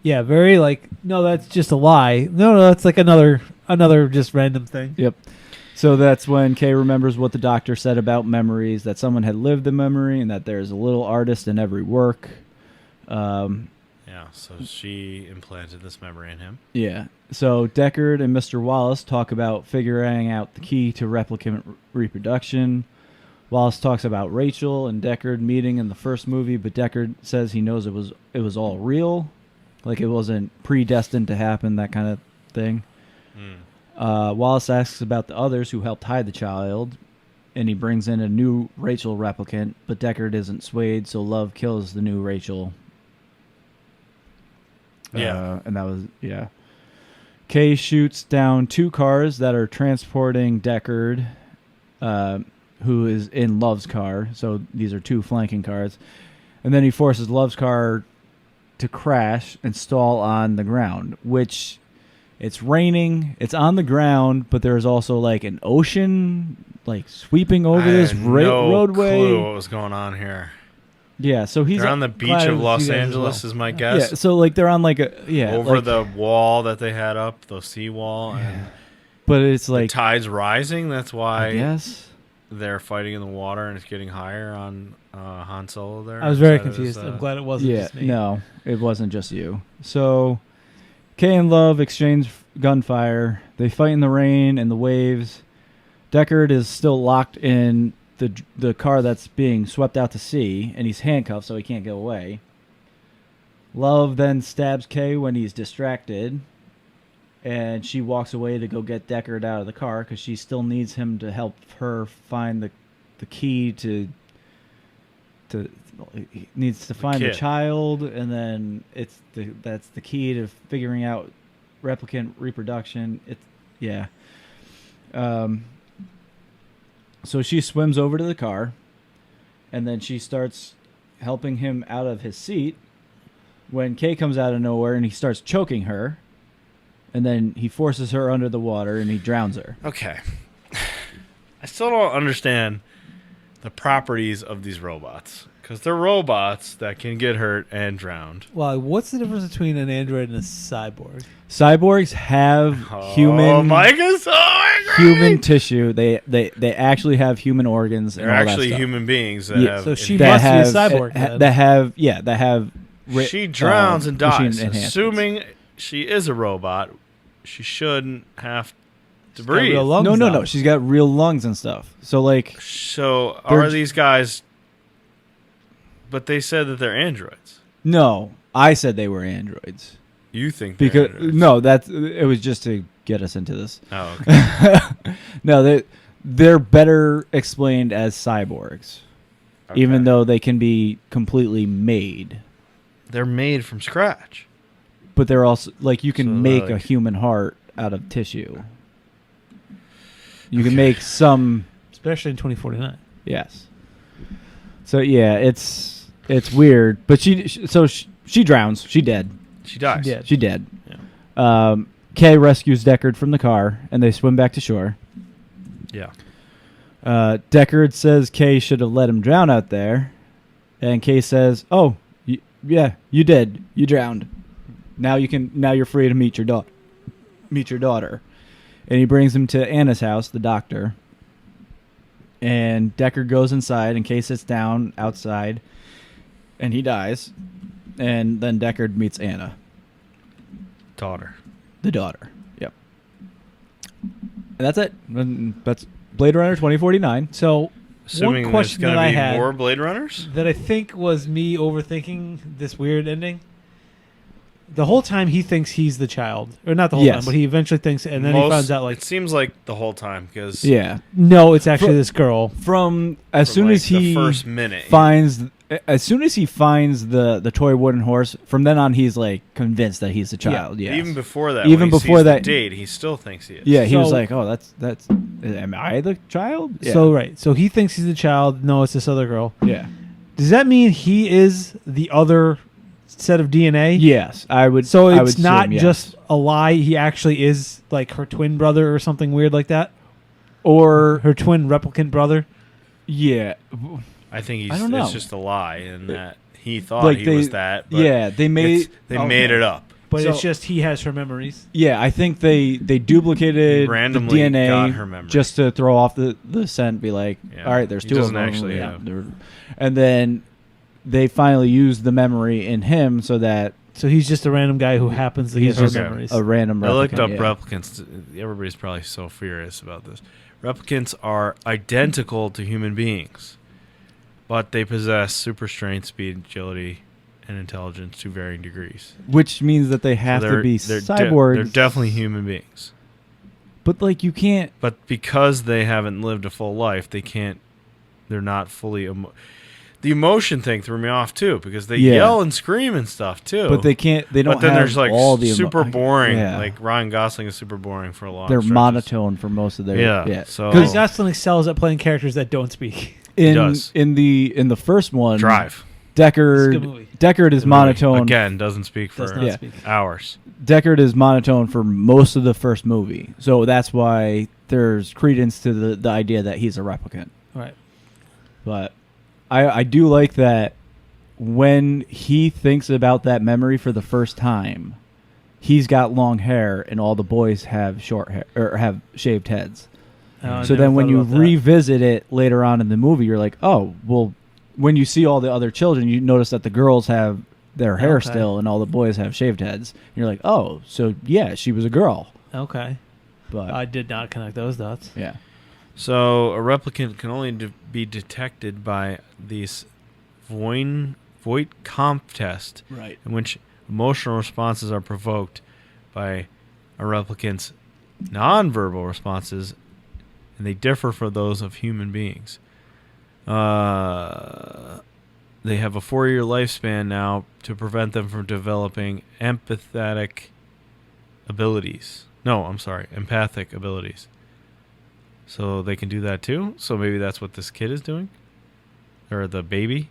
Yeah, very no, that's just a lie. No, that's like another just random thing. Yep. So that's when Kay remembers what the doctor said about memories, that someone had lived the memory and that there's a little artist in every work. Yeah, so she implanted this memory in him. Yeah. So Deckard and Mr. Wallace talk about figuring out the key to replicant reproduction. Wallace talks about Rachel and Deckard meeting in the first movie, but Deckard says he knows it was all real. Like it wasn't predestined to happen, that kind of thing. Wallace asks about the others who helped hide the child, and he brings in a new Rachel replicant, but Deckard isn't swayed, so Love kills the new Rachel. Yeah. And that was, yeah. Kay shoots down 2 cars that are transporting Deckard, who is in Love's car. So these are 2 flanking cars. And then he forces Love's car to crash and stall on the ground, which it's raining. It's on the ground, but there's also like an ocean sweeping over this roadway. No clue what was going on here. Yeah, so they're on the beach of Los Angeles, is my guess. Yeah, so they're on over the wall that they had up, the seawall, and but it's the tide's rising. That's why I guess they're fighting in the water, and it's getting higher on Han Solo there. I was very confused. I'm glad it wasn't just me. No, it wasn't just you. So Kay and Love exchange gunfire. They fight in the rain and the waves. Deckard is still locked in the car that's being swept out to sea, and he's handcuffed so he can't get away. Love then stabs Kay when he's distracted, and she walks away to go get Deckard out of the car because she still needs him to help her find the key to needs to find the child, and then that's the key to figuring out replicant reproduction. So she swims over to the car, and then she starts helping him out of his seat when Kay comes out of nowhere and he starts choking her, and then he forces her under the water and he drowns her. Okay. I still don't understand the properties of these robots, because they're robots that can get hurt and drowned. Well, what's the difference between an android and a cyborg? Cyborgs have human tissue. They actually have human organs. They're actually human beings that have. So she must be a cyborg. She drowns and dies. Assuming she is a robot, she shouldn't have to breathe. No. She's got real lungs and stuff. So are these guys But they said that they're androids. No, I said they were androids. You think because androids. No, it was just to get us into this. Oh, okay. No, they're better explained as cyborgs, even though they can be completely made. They're made from scratch. But they're also like you can make a human heart out of tissue. You can make some, especially in 2049. Yes. So yeah, it's weird, but she drowns. She dead. She dies. She dead. Yeah. Kay rescues Deckard from the car, and they swim back to shore. Yeah. Deckard says Kay should have let him drown out there, and Kay says, "Oh, yeah, you did. You drowned. Now you're free to meet your daughter. And he brings him to Anna's house, the doctor. And Deckard goes inside, and Kay sits down outside, and he dies. And then Deckard meets Anna. The daughter. Yep. And that's it. That's Blade Runner 2049. So, assuming one question there's that I be had more Blade Runners? That I think was me overthinking this weird ending. The whole time he thinks he's the child. Or not the whole time, but he eventually thinks, and then he finds out like... It seems like the whole time, because... Yeah. No, it's actually this girl. As soon as he the first minute, finds... As soon as he finds the toy wooden horse, from then on he's like convinced that he's a child. Yeah. Even before that, even before that date, he still thinks he is. Yeah, he was like, "Oh, that's. Am I the child?" Yeah. So he thinks he's the child. No, it's this other girl. Yeah. Does that mean he is the other set of DNA? Yes, I would. So it's I would not assume, just a lie. He actually is like her twin brother or something weird like that, or her twin replicant brother. Yeah. I think I don't know. It's just a lie in that he thought he was that. But yeah, they made it up. But it's just he has her memories. Yeah, I think they duplicated randomly the DNA got her memories. just to throw off the scent. Be like, all right, there's two of them. Actually, and then they finally used the memory in him so he's just a random guy who happens to get her memories. A random replicant. I looked up replicants. Everybody's probably so furious about this. Replicants are identical to human beings, but they possess super strength, speed, agility, and intelligence to varying degrees. Which means that they have to be cyborgs. They're definitely human beings. But like you can't. But because they haven't lived a full life, they can't. They're not fully. The emotion thing threw me off too, because they yell and scream and stuff too. But they can't. They don't. But then have there's like all the super boring. Yeah. Like Ryan Gosling is super boring for a long. They're stretches. monotone for most of their. Yeah. So Ryan Gosling excels at playing characters that don't speak. In the first one, Drive. Deckard is monotone. Again, doesn't speak for hours. Deckard is monotone for most of the first movie, so that's why there's credence to the idea that he's a replicant. Right. But I do like that when he thinks about that memory for the first time, he's got long hair and all the boys have short hair or have shaved heads. So then when you revisit it later on in the movie, you're like, oh, well, when you see all the other children, you notice that the girls have their hair still and all the boys have shaved heads. And you're like, oh, so yeah, she was a girl. Okay. But I did not connect those dots. Yeah. So a replicant can only be detected by these Voight-Kampff test, right, in which emotional responses are provoked by a replicant's nonverbal responses, and they differ from those of human beings. They have a 4-year lifespan now to prevent them from developing empathic abilities. So they can do that too? So maybe that's what this kid is doing? Or the baby?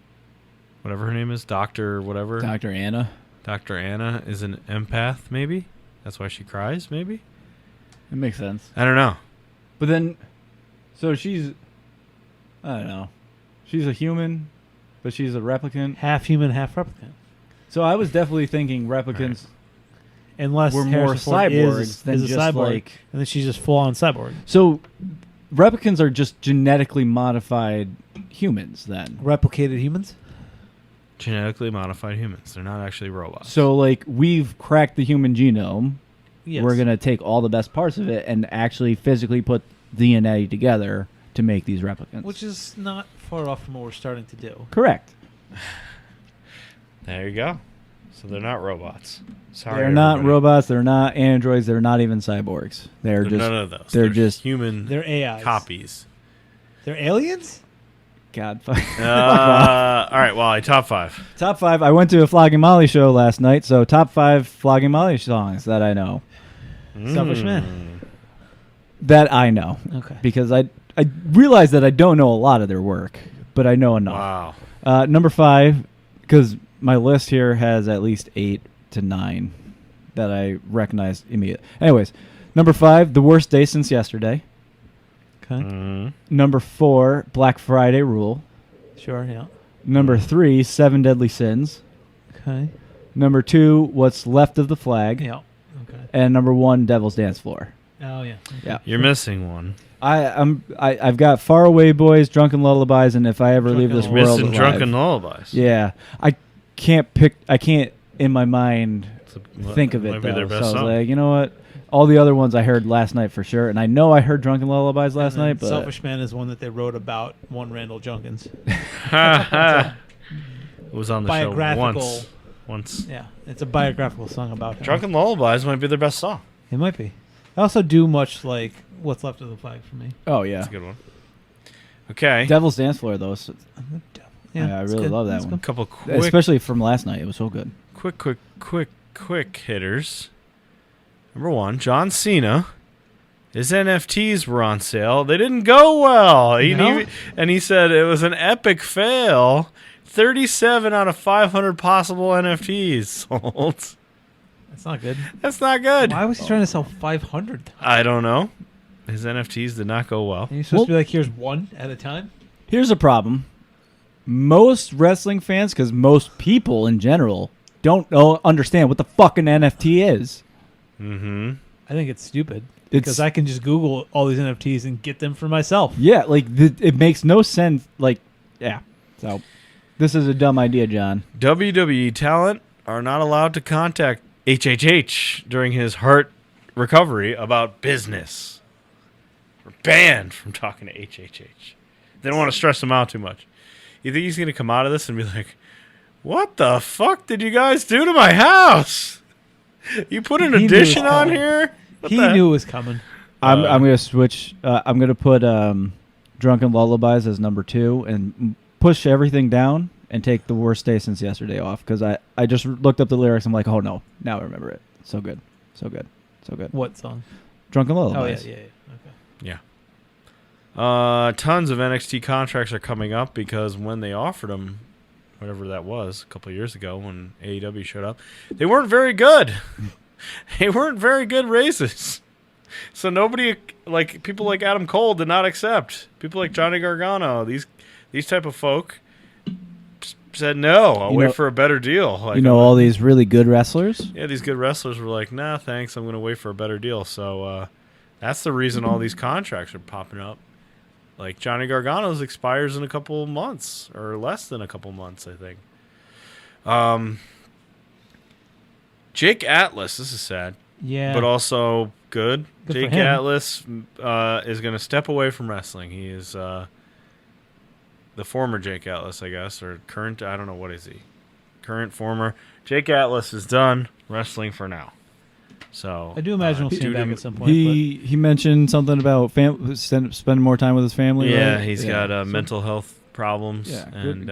Whatever her name is. Dr. whatever. Dr. Anna. Dr. Anna is an empath, maybe? That's why she cries, maybe? It makes sense. I don't know. But then, so she's, I don't know. She's a human, but she's a replicant. Half human, half replicant. So I was definitely thinking replicants unless we're more cyborgs than just cyborg, like... And then she's just full-on cyborg. So replicants are just genetically modified humans then. Replicated humans? Genetically modified humans. They're not actually robots. So, like, we've cracked the human genome. Yes. We're going to take all the best parts of it and actually physically put DNA together to make these replicants. Which is not far off from what we're starting to do. Correct. There you go. So they're not robots. Sorry, They're not robots. They're not androids. They're not even cyborgs. They're just none of those. They're just human. They're AIs. Copies. They're aliens? God. Fuck. All right, Wally, top 5. Top 5. I went to a Flogging Molly show last night, so top 5 Flogging Molly songs that I know. Selfish Man. That I know. Okay. Because I realize that I don't know a lot of their work, but I know enough. Wow. Number 5, because my list here has at least 8 to 9 that I recognized immediately. Anyways, number 5, The Worst Day Since Yesterday. Okay. Number 4, Black Friday Rule. Sure, yeah. Number 3, Seven Deadly Sins. Okay. Number 2, What's Left of the Flag. Yeah. Okay. And number 1, Devil's Dance Floor. Oh, yeah. Okay. Yeah. You're missing one. I've got Faraway Boys, Drunken Lullabies, and If I Ever Leave This World Missing Alive. Drunken Lullabies. Yeah. I can't in my mind think of it, Might be their though. best So I was song. like, you know what? All the other ones I heard last night for sure, and I know I heard Drunken Lullabies last night, but Selfish Man is one that they wrote about one Randall Junkins. It was on the show Biographical. once. Yeah, it's a biographical song about him. Drunken Lullabies might be their best song. It might be. I also do much like What's Left of the Flag for me. oh yeah, That's a good one. Okay. Devil's Dance Floor though. So, Yeah, I it's really good. love that It's one. good. Couple quick, Especially from last night, it was so good. quick hitters. Number 1, John Cena. His NFTs were on sale. They didn't go well. And he said it was an epic fail. 37 out of 500 possible NFTs sold. That's not good. That's not good. Why was he trying to sell 500? I don't know. His NFTs did not go well. Are you supposed to be like, here's one at a time? Here's a problem. Most wrestling fans, because most people in general, don't understand what the fucking NFT is. Mm-hmm. I think it's stupid. Because I can just Google all these NFTs and get them for myself. Yeah, like it makes no sense. Like, yeah. So, this is a dumb idea, John. WWE talent are not allowed to contact HHH during his heart recovery about business. We're banned from talking to HHH. They don't want to stress him out too much. You think he's going to come out of this and be like, what the fuck did you guys do to my house? You put an addition on here? He knew it was coming. I'm going to switch. I'm going to put Drunken Lullabies as number 2 and push everything down and take The Worst Day Since Yesterday off because I just looked up the lyrics. I'm like, oh, no. Now I remember it. So good. So good. So good. What song? Drunken Lullabies. Oh, yeah. Okay. Yeah. Tons of NXT contracts are coming up because when they offered them, whatever that was, a couple of years ago when AEW showed up, they weren't very good. They weren't very good raises. So nobody, like people like Adam Cole, did not accept. People like Johnny Gargano, these type of folk said no. I'll wait for a better deal. Like, all these really good wrestlers. Yeah, these good wrestlers were like, nah, thanks. I'm going to wait for a better deal. So that's the reason all these contracts are popping up. Like Johnny Gargano's expires in a couple of months or less than a couple of months, I think. Jake Atlas, this is sad. Yeah. But also good. Jake for him. Atlas is going to step away from wrestling. He is the former Jake Atlas, I guess, or current. I don't know. What is he? Current, former. Jake Atlas is done wrestling for now. So I do imagine we'll see him back at some point. He mentioned something about spending more time with his family. Yeah, right? he's got mental health problems. Yeah, and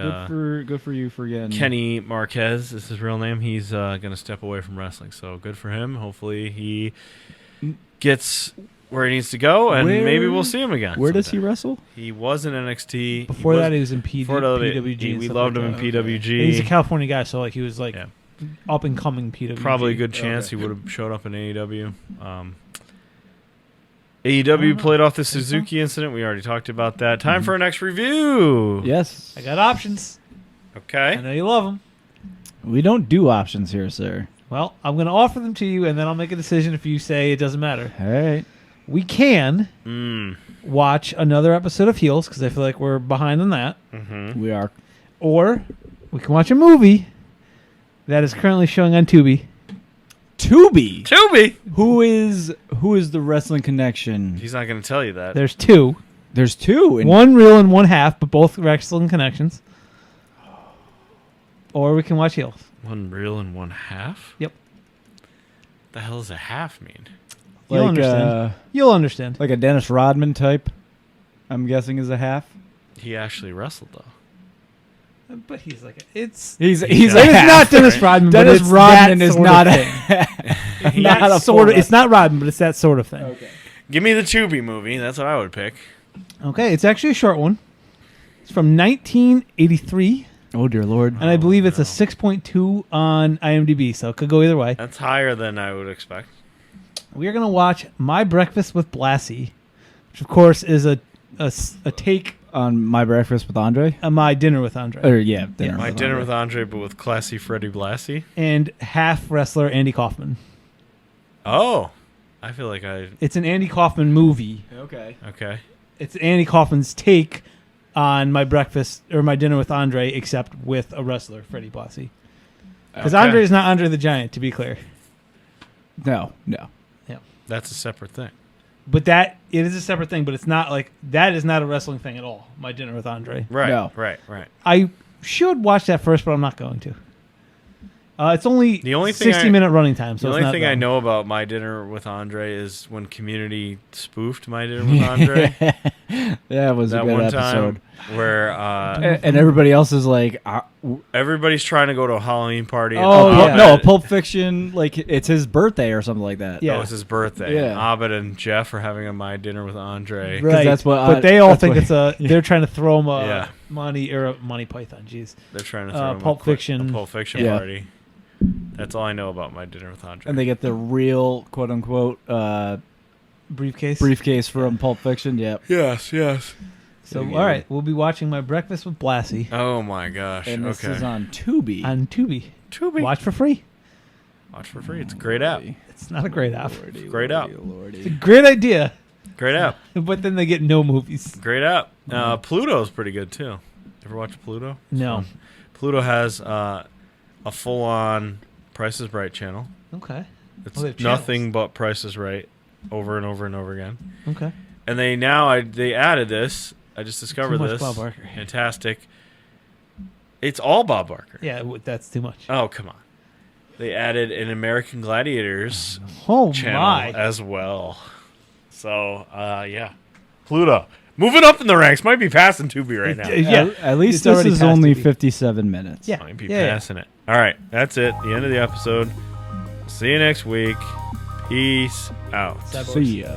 good for you for getting Kenny Marquez is his real name. He's going to step away from wrestling, so good for him. Hopefully he gets where he needs to go, and maybe we'll see him again. Where does he wrestle? He was in NXT. Before that, he was in PWG. We loved him in PWG. He's a California guy, so he was up and coming PWG. Probably a good chance he would have showed up in AEW. AEW played off the Suzuki incident. We already talked about that. Time for our next review. Yes. I got options. Okay. I know you love them. We don't do options here, sir. Well, I'm going to offer them to you, and then I'll make a decision if you say it doesn't matter. All right. We can watch another episode of Heels, because I feel like we're behind on that. Mm-hmm. We are. Or we can watch a movie that is currently showing on Tubi. Tubi. Who is the Wrestling Connection? He's not going to tell you that. There's two. There's two. One real and one half, but both wrestling connections. Or we can watch heels. One real and one half? Yep. The hell does a half mean? You'll understand. You'll understand. Like a Dennis Rodman type, I'm guessing is a half. He actually wrestled, though. But he's like he's He's it a is half. not Dennis Rodman. Dennis but it's Rodman that is sort not of a thing. not That a sort of. full It's not Rodman, but it's that sort of thing. Okay. Give me the Tubi movie. That's what I would pick. Okay, it's actually a short one. It's from 1983, Oh dear Lord. and I believe it's a 6.2 on IMDb, so it could go either way. That's higher than I would expect. We are going to watch My Breakfast with Blassie, which of course is a take On My Breakfast with Andre. on My Dinner with Andre. Or yeah, dinner My with dinner Andre. with Andre, but with classy Freddie Blassie. And half wrestler Andy Kaufman. Oh, I feel like I. It's an Andy Kaufman movie. Okay. Okay. It's Andy Kaufman's take on My Breakfast or My Dinner with Andre, except with a wrestler, Freddie Blassie. Because Okay. Andre is not Andre the Giant, to be clear. No. That's a separate thing. But it is a separate thing, but it's not like, that is not a wrestling thing at all, My Dinner with Andre. Right. No. Right. I should watch that first, but I'm not going to. It's only The only thing 60-minute running time, so The it's only not thing long. I know about My Dinner with Andre is when Community spoofed My Dinner with Andre. Yeah, it was That a good one episode. time where And everybody else is like, everybody's trying to go to a Halloween party. Oh, and yeah. Abed- no, a Pulp Fiction, like it's his birthday or something like that. Yeah. Oh, it's his birthday. Yeah. And Abed and Jeff are having a My Dinner with Andre. Right, that's what but they all that's think what- they're trying to throw him a Yeah. Monty Python, jeez. They're trying to throw him Pulp Fiction. a Pulp Fiction Yeah. party. That's all I know about My Dinner with Andre. And they get the real quote unquote Briefcase. from Pulp Fiction. Yep. Yes. So, all right, we'll be watching My Breakfast with Blassie Oh my gosh. And this okay. is on Tubi. on Tubi. Tubi. Watch for free. Watch for free. It's a great app. It's not a great app. Great app. It's a great idea, Great app. but then they get no movies. Great app. Pluto's pretty good too. Ever watch Pluto? No. Pluto has a full-on Price is Right channel. Okay. It's Oh, they have nothing but Price is Right over and over and over again. Okay. And they added this. I just discovered Too much this. Bob Barker. Fantastic. It's all Bob Barker. Yeah, that's too much. Oh, come on. They added an American Gladiators Oh channel my! as well. So, yeah. Pluto. Moving up in the ranks. Might be passing Tubi right now. Yeah, At least it's this already is past only Tubi. 57 minutes. Yeah. Might be Yeah. passing it. All right. That's it. The end of the episode. See you next week. Peace out. Cyborgs. See ya.